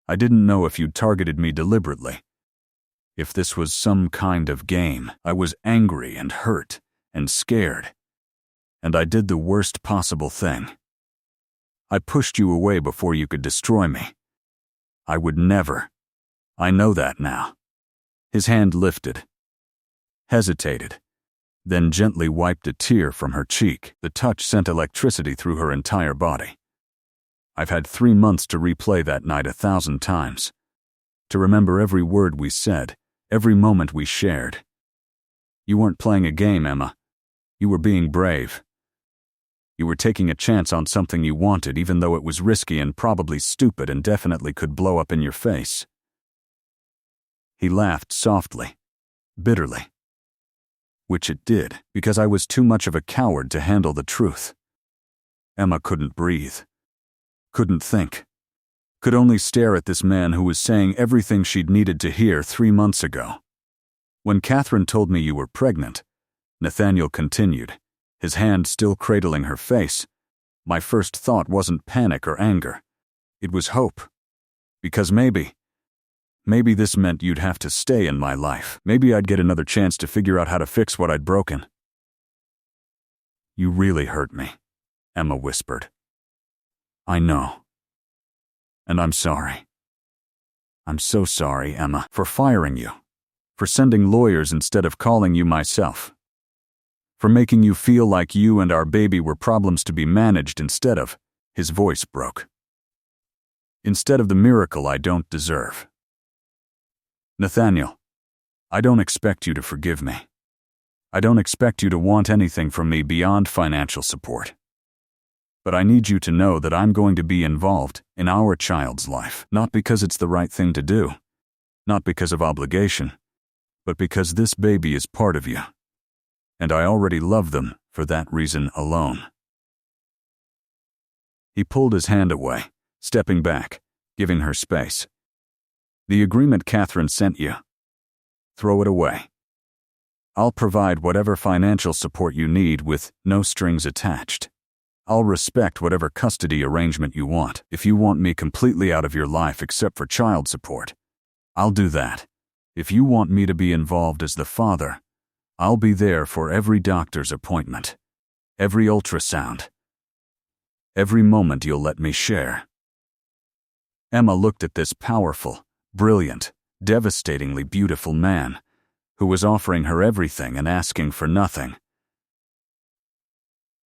I didn't know if you'd targeted me deliberately, if this was some kind of game. I was angry and hurt and scared, and I did the worst possible thing. I pushed you away before you could destroy me. I would never. I know that now. His hand lifted, hesitated, then gently wiped a tear from her cheek. The touch sent electricity through her entire body. I've had 3 months to replay that night 1,000 times, to remember every word we said, every moment we shared. You weren't playing a game, Emma. You were being brave. You were taking a chance on something you wanted, even though it was risky and probably stupid and definitely could blow up in your face. He laughed softly, bitterly. Which it did, because I was too much of a coward to handle the truth. Emma couldn't breathe, couldn't think, could only stare at this man who was saying everything she'd needed to hear 3 months ago. When Catherine told me you were pregnant, Nathaniel continued, his hand still cradling her face, my first thought wasn't panic or anger. It was hope. Because maybe this meant you'd have to stay in my life. Maybe I'd get another chance to figure out how to fix what I'd broken. You really hurt me, Emma whispered. I know. And I'm sorry. I'm so sorry, Emma, for firing you, for sending lawyers instead of calling you myself, for making you feel like you and our baby were problems to be managed instead of, his voice broke, instead of the miracle I don't deserve. Nathaniel, I don't expect you to forgive me. I don't expect you to want anything from me beyond financial support. But I need you to know that I'm going to be involved in our child's life, not because it's the right thing to do, not because of obligation, but because this baby is part of you. And I already love them for that reason alone. He pulled his hand away, stepping back, giving her space. The agreement Catherine sent you. Throw it away. I'll provide whatever financial support you need with no strings attached. I'll respect whatever custody arrangement you want. If you want me completely out of your life except for child support, I'll do that. If you want me to be involved as the father, I'll be there for every doctor's appointment, every ultrasound, every moment you'll let me share. Emma looked at this powerful, brilliant, devastatingly beautiful man who was offering her everything and asking for nothing,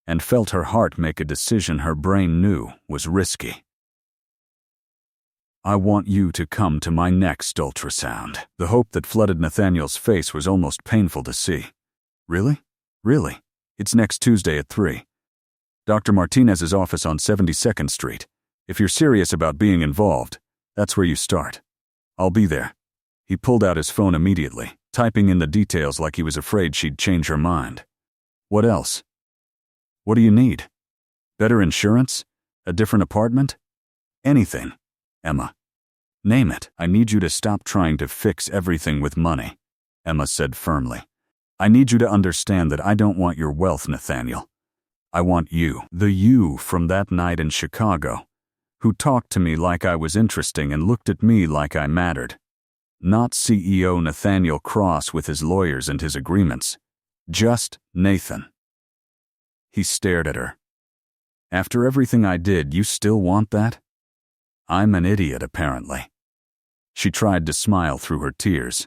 and felt her heart make a decision her brain knew was risky. I want you to come to my next ultrasound. The hope that flooded Nathaniel's face was almost painful to see. Really? Really? It's next Tuesday at 3. Dr. Martinez's office on 72nd Street. If you're serious about being involved, that's where you start. I'll be there. He pulled out his phone immediately, typing in the details like he was afraid she'd change her mind. What else? What do you need? Better insurance? A different apartment? Anything, Emma. Name it. I need you to stop trying to fix everything with money, Emma said firmly. I need you to understand that I don't want your wealth, Nathaniel. I want you, the you from that night in Chicago, who talked to me like I was interesting and looked at me like I mattered. Not CEO Nathaniel Cross with his lawyers and his agreements. Just Nathan. He stared at her. After everything I did, you still want that? I'm an idiot, apparently. She tried to smile through her tears.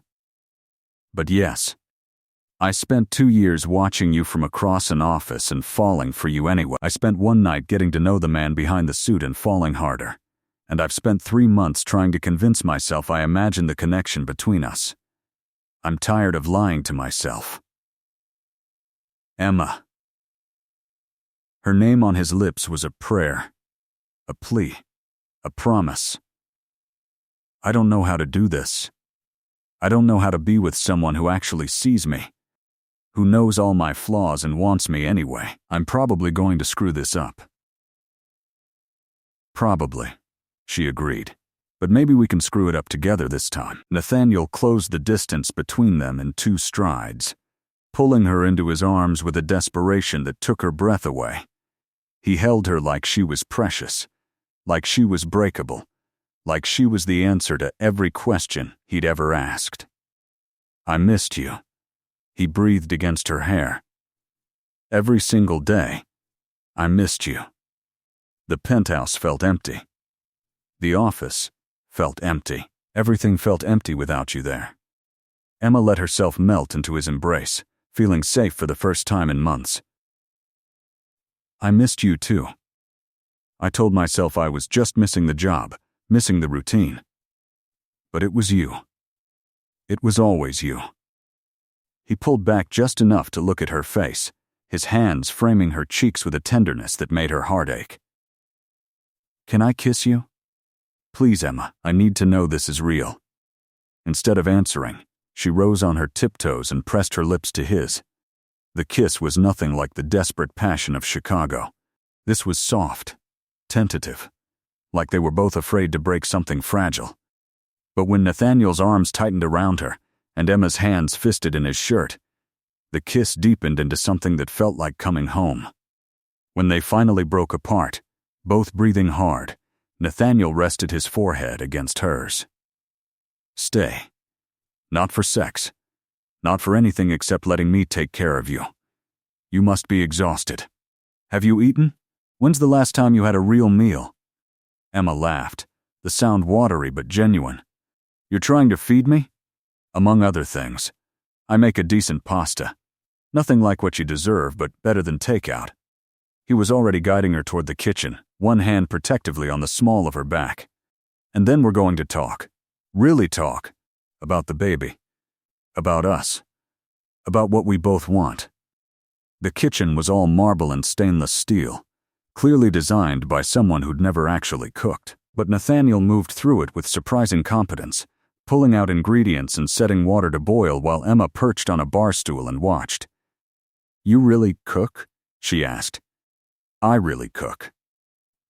But yes, I spent 2 years watching you from across an office and falling for you anyway. I spent one night getting to know the man behind the suit and falling harder. And I've spent 3 months trying to convince myself I imagined the connection between us. I'm tired of lying to myself. Emma. Her name on his lips was a prayer, a plea, a promise. I don't know how to do this. I don't know how to be with someone who actually sees me, who knows all my flaws and wants me anyway. I'm probably going to screw this up. Probably, she agreed. But maybe we can screw it up together this time. Nathaniel closed the distance between them in 2 strides, pulling her into his arms with a desperation that took her breath away. He held her like she was precious, like she was breakable, like she was the answer to every question he'd ever asked. I missed you. He breathed against her hair. Every single day, I missed you. The penthouse felt empty. The office felt empty. Everything felt empty without you there. Emma let herself melt into his embrace, feeling safe for the first time in months. I missed you too. I told myself I was just missing the job, missing the routine. But it was you. It was always you. He pulled back just enough to look at her face, his hands framing her cheeks with a tenderness that made her heart ache. Can I kiss you? Please, Emma, I need to know this is real. Instead of answering, she rose on her tiptoes and pressed her lips to his. The kiss was nothing like the desperate passion of Chicago. This was soft, tentative, like they were both afraid to break something fragile. But when Nathaniel's arms tightened around her, and Emma's hands fisted in his shirt, the kiss deepened into something that felt like coming home. When they finally broke apart, both breathing hard, Nathaniel rested his forehead against hers. Stay. Not for sex. Not for anything except letting me take care of you. You must be exhausted. Have you eaten? When's the last time you had a real meal? Emma laughed, the sound watery but genuine. You're trying to feed me? Among other things, I make a decent pasta. Nothing like what you deserve, but better than takeout. He was already guiding her toward the kitchen, one hand protectively on the small of her back. And then we're going to talk. Really talk. About the baby. About us. About what we both want. The kitchen was all marble and stainless steel, clearly designed by someone who'd never actually cooked. But Nathaniel moved through it with surprising competence, pulling out ingredients and setting water to boil while Emma perched on a bar stool and watched. You really cook? She asked. I really cook.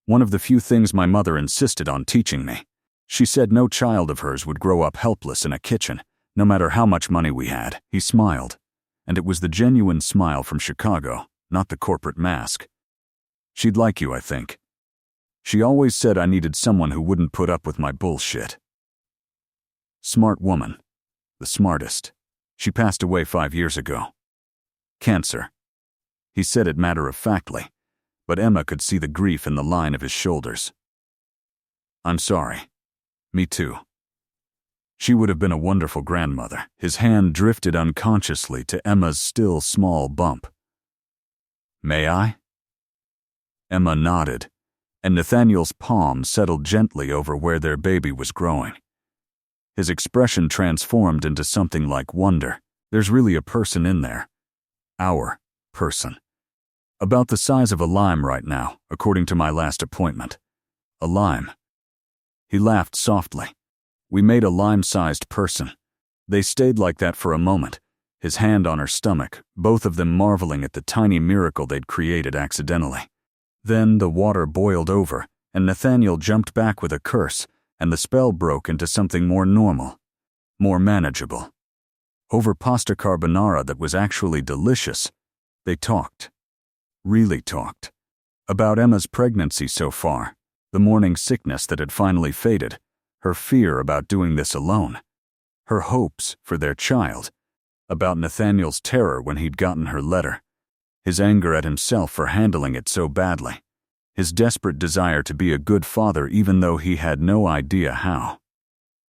One of the few things my mother insisted on teaching me. She said no child of hers would grow up helpless in a kitchen, no matter how much money we had. He smiled, and it was the genuine smile from Chicago, not the corporate mask. She'd like you, I think. She always said I needed someone who wouldn't put up with my bullshit. Smart woman. The smartest. She passed away 5 years ago. Cancer. He said it matter-of-factly, but Emma could see the grief in the line of his shoulders. I'm sorry. Me too. She would have been a wonderful grandmother. His hand drifted unconsciously to Emma's still small bump. May I? Emma nodded, and Nathaniel's palm settled gently over where their baby was growing. His expression transformed into something like wonder. There's really a person in there. Our person. About the size of a lime right now, according to my last appointment. A lime. He laughed softly. We made a lime-sized person. They stayed like that for a moment, his hand on her stomach, both of them marveling at the tiny miracle they'd created accidentally. Then the water boiled over, and Nathaniel jumped back with a curse, and the spell broke into something more normal, more manageable. Over pasta carbonara that was actually delicious, they talked. Really talked. About Emma's pregnancy so far, the morning sickness that had finally faded, her fear about doing this alone, her hopes for their child, about Nathaniel's terror when he'd gotten her letter, his anger at himself for handling it so badly, his desperate desire to be a good father even though he had no idea how.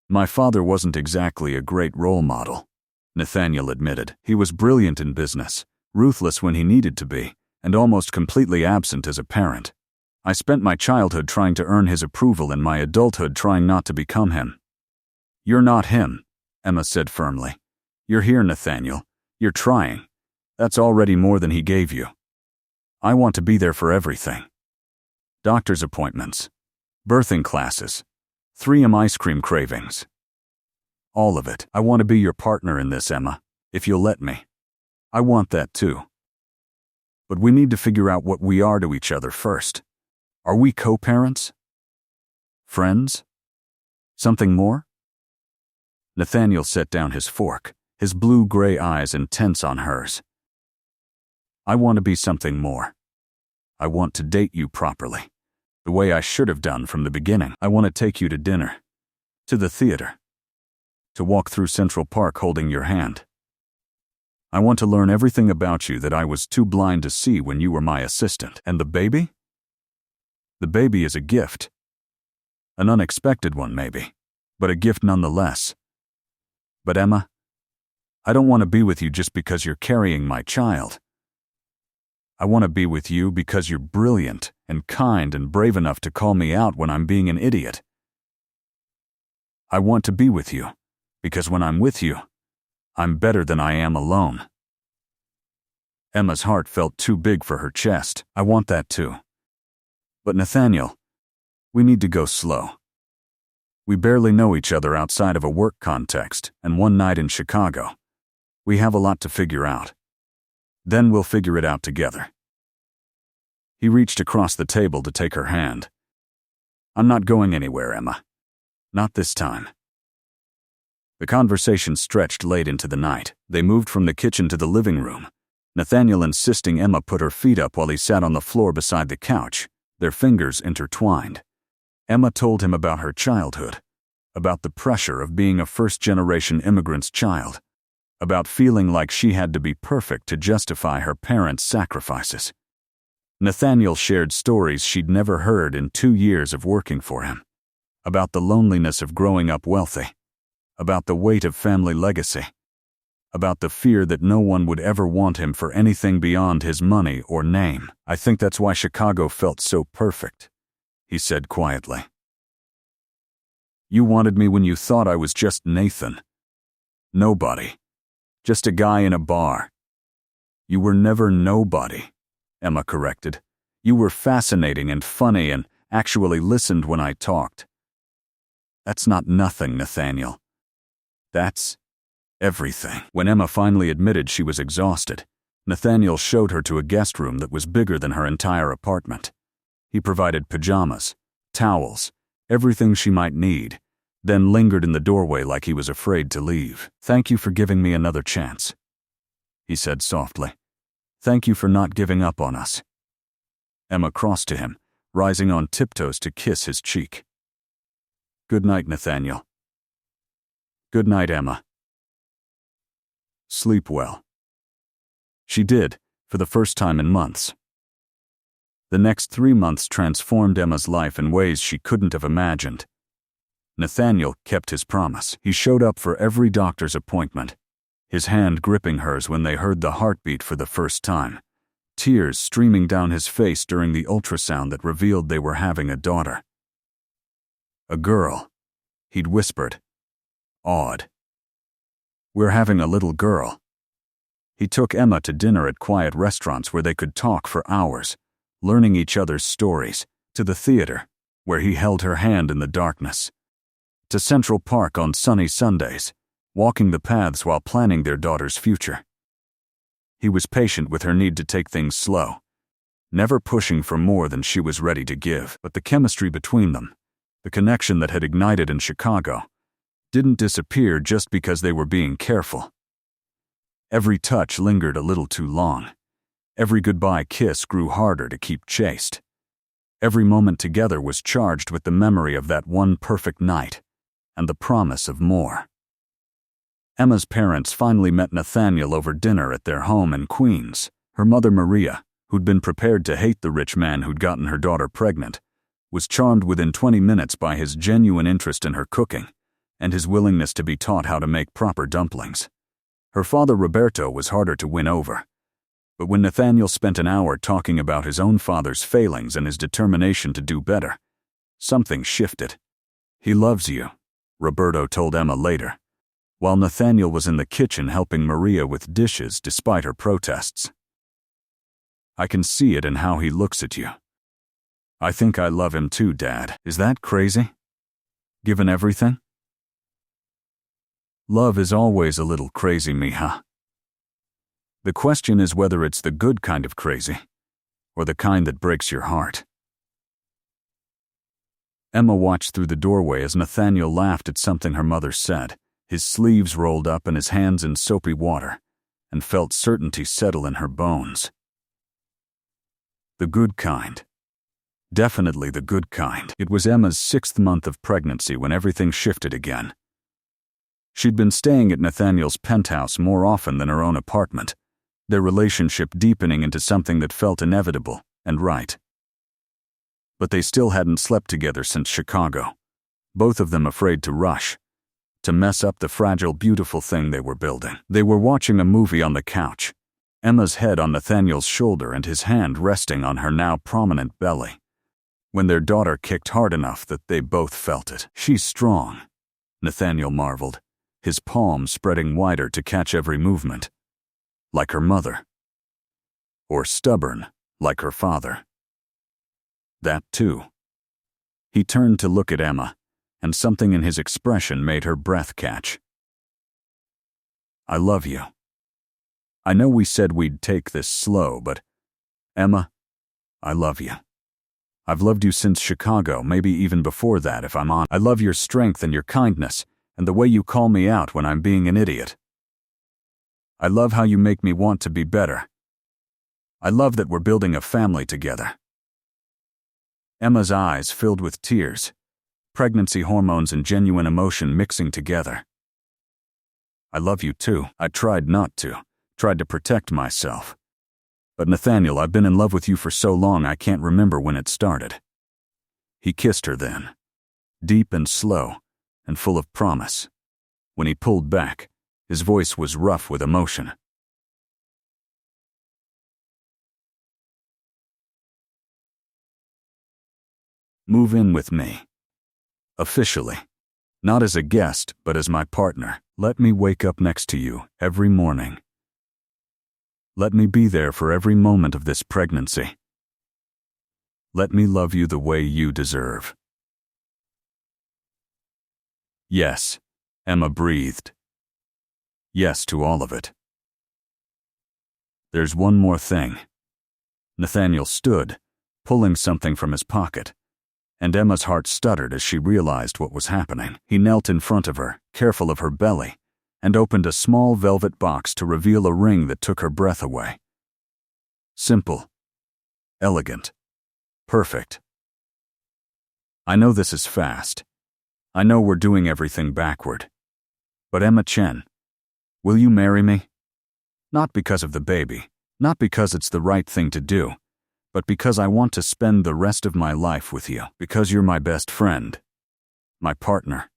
My father wasn't exactly a great role model. Nathaniel admitted. He was brilliant in business, ruthless when he needed to be, and almost completely absent as a parent. I spent my childhood trying to earn his approval and my adulthood trying not to become him. You're not him, Emma said firmly. You're here, Nathaniel. You're trying. That's already more than he gave you. I want to be there for everything. Doctor's appointments, birthing classes, 3M ice cream cravings. All of it. I want to be your partner in this, Emma, if you'll let me. I want that too. But we need to figure out what we are to each other first. Are we co-parents? Friends? Something more? Nathaniel set down his fork, his blue-gray eyes intense on hers. I want to be something more. I want to date you properly, the way I should have done from the beginning. I want to take you to dinner, to the theater, to walk through Central Park holding your hand. I want to learn everything about you that I was too blind to see when you were my assistant. And the baby? The baby is a gift. An unexpected one, maybe, but a gift nonetheless. But Emma, I don't want to be with you just because you're carrying my child. I want to be with you because you're brilliant and kind and brave enough to call me out when I'm being an idiot. I want to be with you because when I'm with you, I'm better than I am alone. Emma's heart felt too big for her chest. I want that too. But Nathaniel, we need to go slow. We barely know each other outside of a work context and one night in Chicago. We have a lot to figure out. Then we'll figure it out together. He reached across the table to take her hand. I'm not going anywhere, Emma. Not this time. The conversation stretched late into the night. They moved from the kitchen to the living room, Nathaniel insisting Emma put her feet up while he sat on the floor beside the couch, their fingers intertwined. Emma told him about her childhood, about the pressure of being a first-generation immigrant's child, about feeling like she had to be perfect to justify her parents' sacrifices. Nathaniel shared stories she'd never heard in 2 years of working for him, about the loneliness of growing up wealthy, about the weight of family legacy, about the fear that no one would ever want him for anything beyond his money or name. I think that's why Chicago felt so perfect, he said quietly. You wanted me when you thought I was just Nathan. Nobody. Just a guy in a bar. You were never nobody, Emma corrected. You were fascinating and funny and actually listened when I talked. That's not nothing, Nathaniel. That's everything. When Emma finally admitted she was exhausted, Nathaniel showed her to a guest room that was bigger than her entire apartment. He provided pajamas, towels, everything she might need, then lingered in the doorway like he was afraid to leave. Thank you for giving me another chance, he said softly. Thank you for not giving up on us. Emma crossed to him, rising on tiptoes to kiss his cheek. Good night, Nathaniel. Good night, Emma. Sleep well. She did, for the first time in months. The next 3 months transformed Emma's life in ways she couldn't have imagined. Nathaniel kept his promise. He showed up for every doctor's appointment, his hand gripping hers when they heard the heartbeat for the first time, tears streaming down his face during the ultrasound that revealed they were having a daughter. A girl, he'd whispered, awed. We're having a little girl. He took Emma to dinner at quiet restaurants where they could talk for hours, learning each other's stories, to the theater, where he held her hand in the darkness, to Central Park on sunny Sundays, walking the paths while planning their daughter's future. He was patient with her need to take things slow, never pushing for more than she was ready to give. But the chemistry between them, the connection that had ignited in Chicago, didn't disappear just because they were being careful. Every touch lingered a little too long. Every goodbye kiss grew harder to keep chaste. Every moment together was charged with the memory of that one perfect night and the promise of more. Emma's parents finally met Nathaniel over dinner at their home in Queens. Her mother Maria, who'd been prepared to hate the rich man who'd gotten her daughter pregnant, was charmed within 20 minutes by his genuine interest in her cooking and his willingness to be taught how to make proper dumplings. Her father Roberto was harder to win over. But when Nathaniel spent an hour talking about his own father's failings and his determination to do better, something shifted. "He loves you," Roberto told Emma later, while Nathaniel was in the kitchen helping Maria with dishes despite her protests. "I can see it in how he looks at you. I think I love him too, Dad. Is that crazy? Given everything?" Love is always a little crazy, mija. The question is whether it's the good kind of crazy, or the kind that breaks your heart. Emma watched through the doorway as Nathaniel laughed at something her mother said, his sleeves rolled up and his hands in soapy water, and felt certainty settle in her bones. The good kind. Definitely the good kind. It was Emma's 6th month of pregnancy when everything shifted again. She'd been staying at Nathaniel's penthouse more often than her own apartment, their relationship deepening into something that felt inevitable and right. But they still hadn't slept together since Chicago, both of them afraid to rush, to mess up the fragile, beautiful thing they were building. They were watching a movie on the couch, Emma's head on Nathaniel's shoulder and his hand resting on her now prominent belly, when their daughter kicked hard enough that they both felt it. "She's strong," Nathaniel marveled, his palms spreading wider to catch every movement. Like her mother. Or stubborn, like her father. That too. He turned to look at Emma, and something in his expression made her breath catch. "I love you. I know we said we'd take this slow, but Emma, I love you. I've loved you since Chicago, maybe even before that if I'm honest. I love your strength and your kindness, and the way you call me out when I'm being an idiot. I love how you make me want to be better. I love that we're building a family together." Emma's eyes filled with tears, pregnancy hormones and genuine emotion mixing together. "I love you too. I tried not to, tried to protect myself. But Nathaniel, I've been in love with you for so long I can't remember when it started." He kissed her then, deep and slow, and full of promise. When he pulled back, his voice was rough with emotion. "Move in with me. Officially. Not as a guest, but as my partner. Let me wake up next to you every morning. Let me be there for every moment of this pregnancy. Let me love you the way you deserve." "Yes," Emma breathed. Yes to all of it. "There's one more thing." Nathaniel stood, pulling something from his pocket, and Emma's heart stuttered as she realized what was happening. He knelt in front of her, careful of her belly, and opened a small velvet box to reveal a ring that took her breath away. Simple. Elegant. Perfect. "I know this is fast. I know we're doing everything backward. But Emma Chen, will you marry me? Not because of the baby, not because it's the right thing to do, but because I want to spend the rest of my life with you, because you're my best friend, my partner,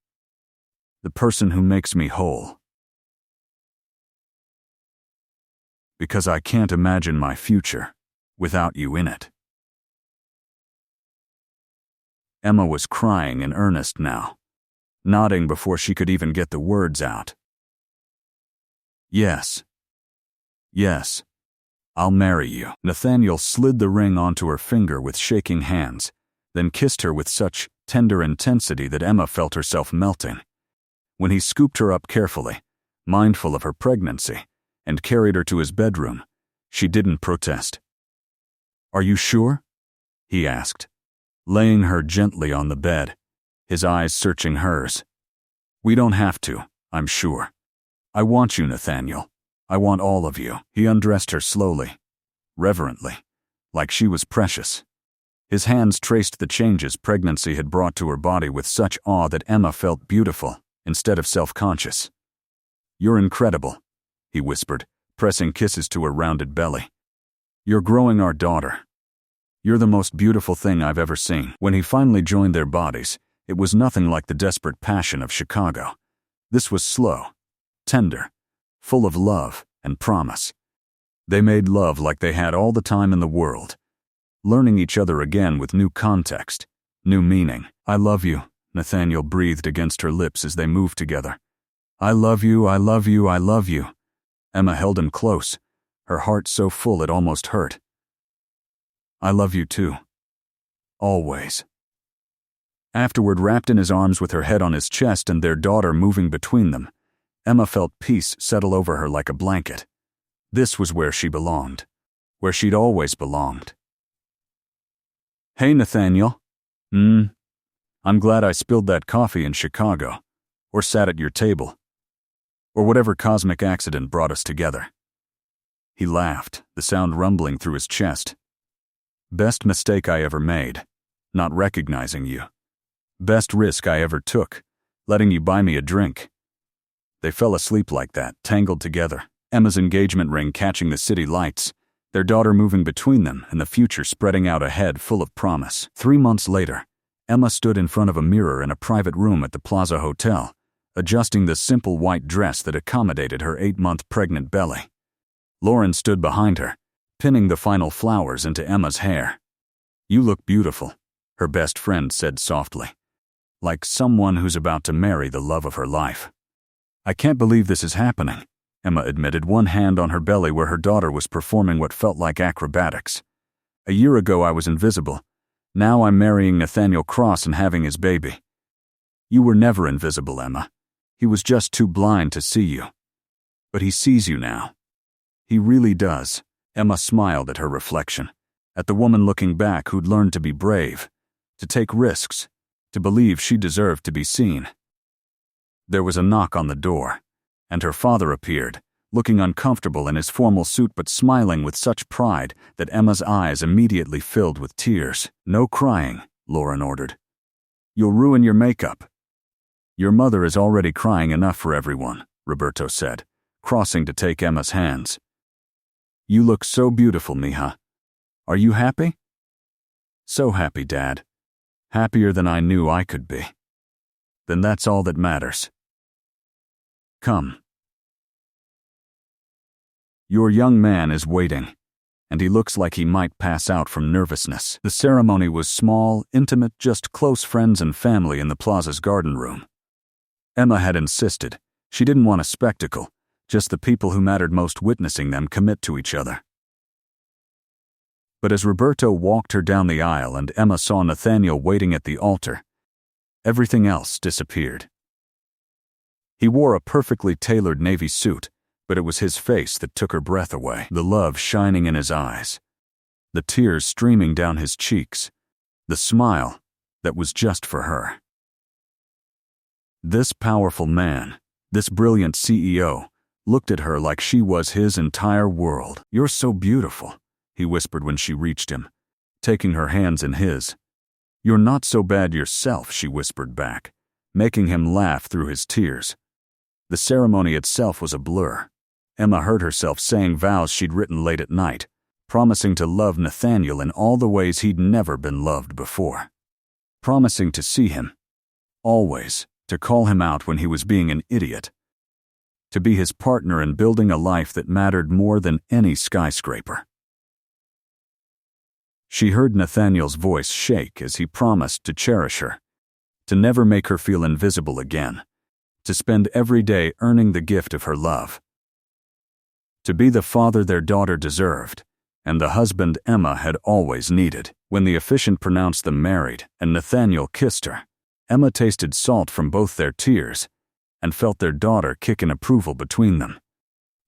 the person who makes me whole. Because I can't imagine my future without you in it." Emma was crying in earnest now, nodding before she could even get the words out. "Yes. Yes. I'll marry you." Nathaniel slid the ring onto her finger with shaking hands, then kissed her with such tender intensity that Emma felt herself melting. When he scooped her up carefully, mindful of her pregnancy, and carried her to his bedroom, she didn't protest. "Are you sure?" he asked, laying her gently on the bed, his eyes searching hers. "We don't have to, I'm sure. I want you, Nathaniel. I want all of you." He undressed her slowly, reverently, like she was precious. His hands traced the changes pregnancy had brought to her body with such awe that Emma felt beautiful instead of self-conscious. "You're incredible," he whispered, pressing kisses to her rounded belly. "You're growing our daughter. You're the most beautiful thing I've ever seen." When he finally joined their bodies, it was nothing like the desperate passion of Chicago. This was slow, tender, full of love and promise. They made love like they had all the time in the world, learning each other again with new context, new meaning. "I love you," Nathaniel breathed against her lips as they moved together. "I love you, I love you, I love you." Emma held him close, her heart so full it almost hurt. "I love you too. Always." Afterward, wrapped in his arms with her head on his chest and their daughter moving between them, Emma felt peace settle over her like a blanket. This was where she belonged, where she'd always belonged. "Hey, Nathaniel. I'm glad I spilled that coffee in Chicago, or sat at your table, or whatever cosmic accident brought us together." He laughed, the sound rumbling through his chest. "Best mistake I ever made, not recognizing you. Best risk I ever took, letting you buy me a drink." They fell asleep like that, tangled together, Emma's engagement ring catching the city lights, their daughter moving between them, and the future spreading out ahead full of promise. 3 months later, Emma stood in front of a mirror in a private room at the Plaza Hotel, adjusting the simple white dress that accommodated her 8-month pregnant belly. Lauren stood behind her, pinning the final flowers into Emma's hair. "You look beautiful," her best friend said softly, "like someone who's about to marry the love of her life." "I can't believe this is happening," Emma admitted, one hand on her belly where her daughter was performing what felt like acrobatics. "A year ago I was invisible. Now I'm marrying Nathaniel Cross and having his baby." "You were never invisible, Emma. He was just too blind to see you. But he sees you now. He really does." Emma smiled at her reflection, at the woman looking back who'd learned to be brave, to take risks, to believe she deserved to be seen. There was a knock on the door, and her father appeared, looking uncomfortable in his formal suit but smiling with such pride that Emma's eyes immediately filled with tears. "No crying," Lauren ordered. "You'll ruin your makeup." "Your mother is already crying enough for everyone," Roberto said, crossing to take Emma's hands. "You look so beautiful, mija. Are you happy?" "So happy, Dad. Happier than I knew I could be." "Then that's all that matters. Come." "Your young man is waiting, and he looks like he might pass out from nervousness." The ceremony was small, intimate, just close friends and family in the Plaza's garden room. Emma had insisted. She didn't want a spectacle, just the people who mattered most witnessing them commit to each other. But as Roberto walked her down the aisle and Emma saw Nathaniel waiting at the altar, everything else disappeared. He wore a perfectly tailored navy suit, but it was his face that took her breath away, the love shining in his eyes, the tears streaming down his cheeks, the smile that was just for her. This powerful man, this brilliant CEO, looked at her like she was his entire world. "You're so beautiful," he whispered when she reached him, taking her hands in his. "You're not so bad yourself," she whispered back, making him laugh through his tears. The ceremony itself was a blur. Emma heard herself saying vows she'd written late at night, promising to love Nathaniel in all the ways he'd never been loved before. Promising to see him, always, to call him out when he was being an idiot, to be his partner in building a life that mattered more than any skyscraper. She heard Nathaniel's voice shake as he promised to cherish her, to never make her feel invisible again, to spend every day earning the gift of her love, to be the father their daughter deserved, and the husband Emma had always needed. When the officiant pronounced them married and Nathaniel kissed her, Emma tasted salt from both their tears and felt their daughter kick in approval between them.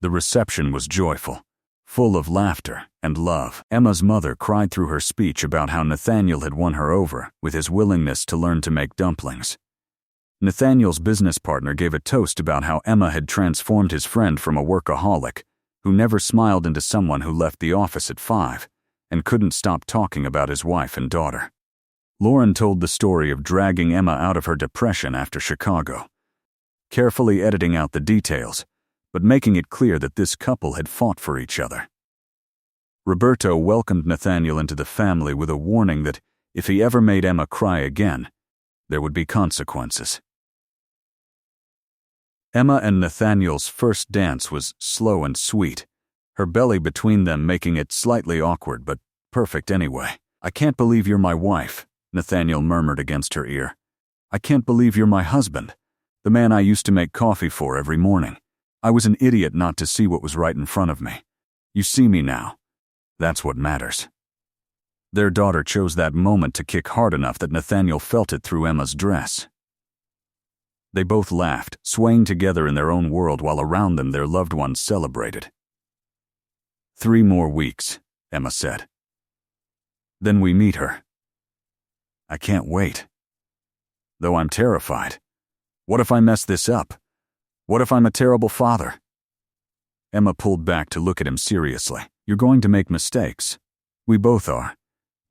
The reception was joyful, full of laughter and love. Emma's mother cried through her speech about how Nathaniel had won her over with his willingness to learn to make dumplings. Nathaniel's business partner gave a toast about how Emma had transformed his friend from a workaholic who never smiled into someone who left the office at 5 and couldn't stop talking about his wife and daughter. Lauren told the story of dragging Emma out of her depression after Chicago, carefully editing out the details, but making it clear that this couple had fought for each other. Roberto welcomed Nathaniel into the family with a warning that if he ever made Emma cry again, there would be consequences. Emma and Nathaniel's first dance was slow and sweet, her belly between them making it slightly awkward but perfect anyway. "I can't believe you're my wife," Nathaniel murmured against her ear. "I can't believe you're my husband, the man I used to make coffee for every morning. I was an idiot not to see what was right in front of me. You see me now. That's what matters." Their daughter chose that moment to kick hard enough that Nathaniel felt it through Emma's dress. They both laughed, swaying together in their own world while around them their loved ones celebrated. "3 more weeks," Emma said. "Then we meet her. I can't wait. Though I'm terrified. What if I mess this up? What if I'm a terrible father?" Emma pulled back to look at him seriously. "You're going to make mistakes. We both are.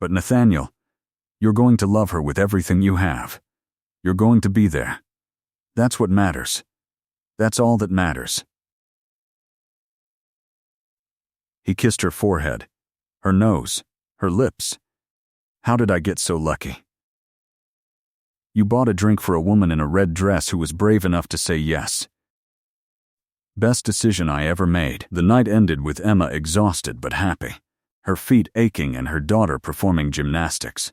But Nathaniel, you're going to love her with everything you have. You're going to be there. That's what matters. That's all that matters." He kissed her forehead, her nose, her lips. "How did I get so lucky?" "You bought a drink for a woman in a red dress who was brave enough to say yes. Best decision I ever made." The night ended with Emma exhausted but happy, her feet aching and her daughter performing gymnastics.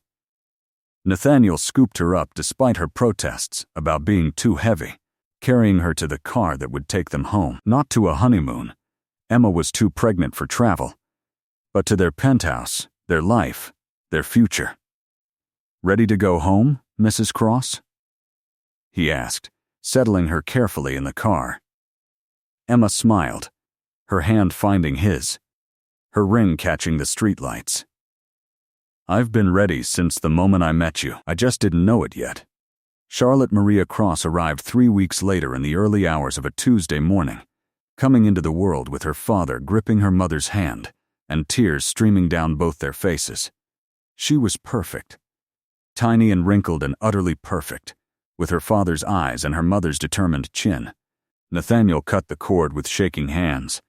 Nathaniel scooped her up despite her protests about being too heavy, carrying her to the car that would take them home. Not to a honeymoon. Emma was too pregnant for travel. But to their penthouse, their life, their future. "Ready to go home, Mrs. Cross?" he asked, settling her carefully in the car. Emma smiled, her hand finding his, her ring catching the streetlights. "I've been ready since the moment I met you. I just didn't know it yet." Charlotte Maria Cross arrived 3 weeks later in the early hours of a Tuesday morning, coming into the world with her father gripping her mother's hand and tears streaming down both their faces. She was perfect. Tiny and wrinkled and utterly perfect, with her father's eyes and her mother's determined chin. Nathaniel cut the cord with shaking hands,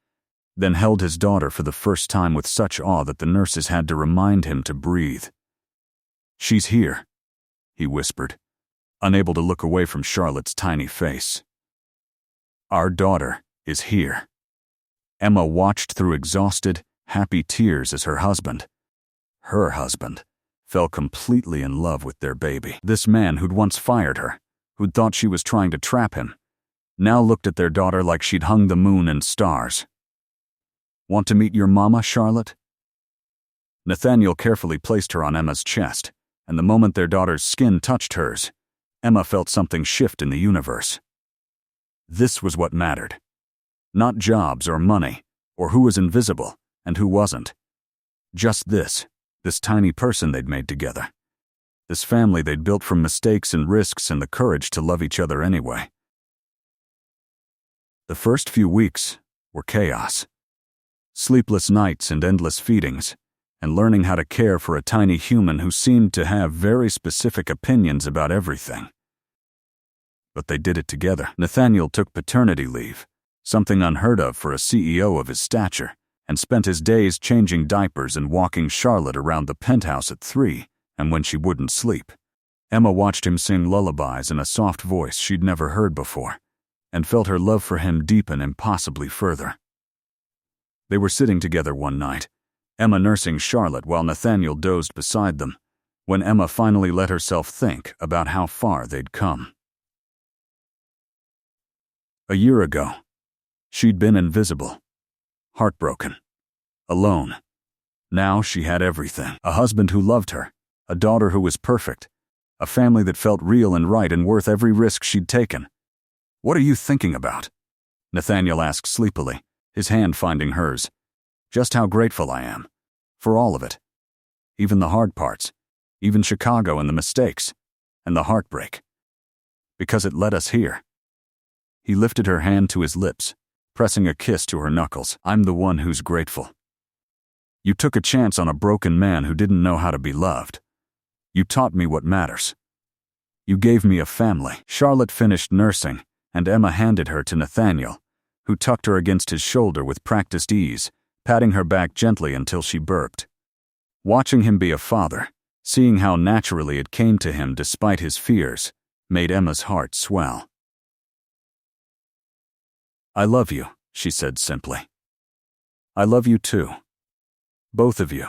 then held his daughter for the first time with such awe that the nurses had to remind him to breathe. "She's here," he whispered, unable to look away from Charlotte's tiny face. "Our daughter is here." Emma watched through exhausted, happy tears as her husband, fell completely in love with their baby. This man who'd once fired her, who'd thought she was trying to trap him, now looked at their daughter like she'd hung the moon and stars. "Want to meet your mama, Charlotte?" Nathaniel carefully placed her on Emma's chest, and the moment their daughter's skin touched hers, Emma felt something shift in the universe. This was what mattered. Not jobs or money, or who was invisible and who wasn't. Just this tiny person they'd made together. This family they'd built from mistakes and risks and the courage to love each other anyway. The first few weeks were chaos. Sleepless nights and endless feedings, and learning how to care for a tiny human who seemed to have very specific opinions about everything. But they did it together. Nathaniel took paternity leave, something unheard of for a CEO of his stature, and spent his days changing diapers and walking Charlotte around the penthouse at 3, and when she wouldn't sleep. Emma watched him sing lullabies in a soft voice she'd never heard before, and felt her love for him deepen impossibly further. They were sitting together one night, Emma nursing Charlotte while Nathaniel dozed beside them, when Emma finally let herself think about how far they'd come. A year ago, she'd been invisible, heartbroken, alone. Now she had everything. A husband who loved her, a daughter who was perfect, a family that felt real and right and worth every risk she'd taken. "What are you thinking about?" Nathaniel asked sleepily, his hand finding hers. "Just how grateful I am. For all of it. Even the hard parts. Even Chicago and the mistakes. And the heartbreak. Because it led us here." He lifted her hand to his lips, pressing a kiss to her knuckles. "I'm the one who's grateful. You took a chance on a broken man who didn't know how to be loved. You taught me what matters. You gave me a family." Charlotte finished nursing, and Emma handed her to Nathaniel, who tucked her against his shoulder with practiced ease, patting her back gently until she burped. Watching him be a father, seeing how naturally it came to him despite his fears, made Emma's heart swell. "I love you," she said simply. "I love you too. Both of you.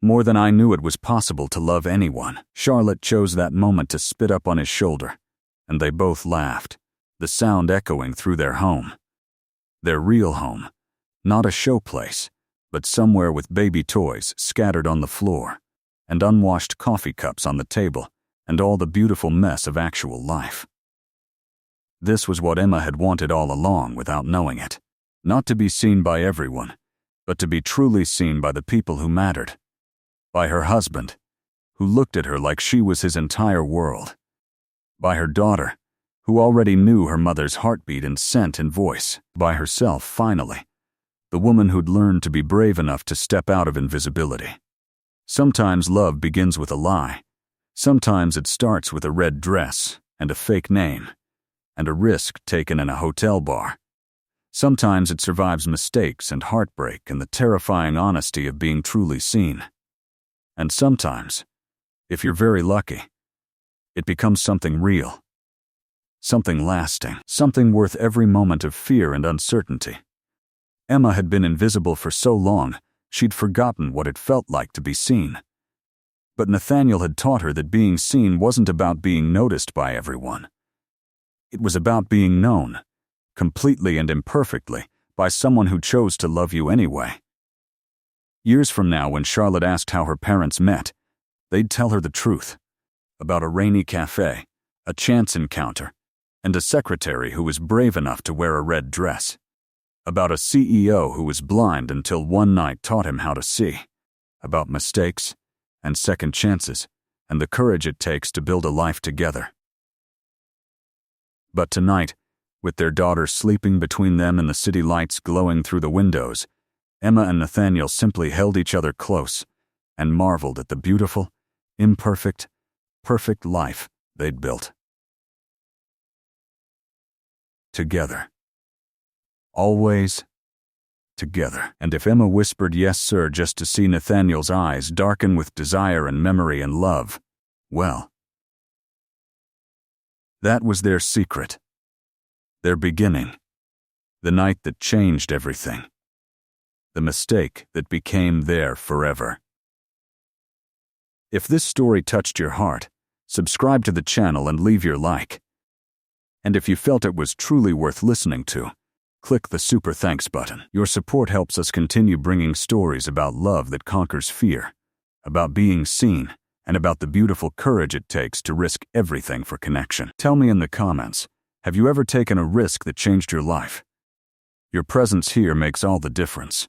More than I knew it was possible to love anyone." Charlotte chose that moment to spit up on his shoulder, and they both laughed, the sound echoing through their home. Their real home, not a showplace, but somewhere with baby toys scattered on the floor, and unwashed coffee cups on the table, and all the beautiful mess of actual life. This was what Emma had wanted all along without knowing it. Not to be seen by everyone, but to be truly seen by the people who mattered. By her husband, who looked at her like she was his entire world. By her daughter, who already knew her mother's heartbeat and scent and voice. By herself, finally, the woman who'd learned to be brave enough to step out of invisibility. Sometimes love begins with a lie. Sometimes it starts with a red dress and a fake name and a risk taken in a hotel bar. Sometimes it survives mistakes and heartbreak and the terrifying honesty of being truly seen. And sometimes, if you're very lucky, it becomes something real. Something lasting. Something worth every moment of fear and uncertainty. Emma had been invisible for so long, she'd forgotten what it felt like to be seen. But Nathaniel had taught her that being seen wasn't about being noticed by everyone. It was about being known, completely and imperfectly, by someone who chose to love you anyway. Years from now, when Charlotte asked how her parents met, they'd tell her the truth. About a rainy cafe, a chance encounter, and a secretary who was brave enough to wear a red dress. About a CEO who was blind until one night taught him how to see. About mistakes and second chances and the courage it takes to build a life together. But tonight, with their daughter sleeping between them and the city lights glowing through the windows, Emma and Nathaniel simply held each other close and marveled at the beautiful, imperfect, perfect life they'd built. Together. Always together. And if Emma whispered yes sir just to see Nathaniel's eyes darken with desire and memory and love, well, that was their secret. Their beginning. The night that changed everything. The mistake that became there forever. If this story touched your heart, subscribe to the channel and leave your like. And if you felt it was truly worth listening to, click the super thanks button. Your support helps us continue bringing stories about love that conquers fear, about being seen, and about the beautiful courage it takes to risk everything for connection. Tell me in the comments, have you ever taken a risk that changed your life? Your presence here makes all the difference.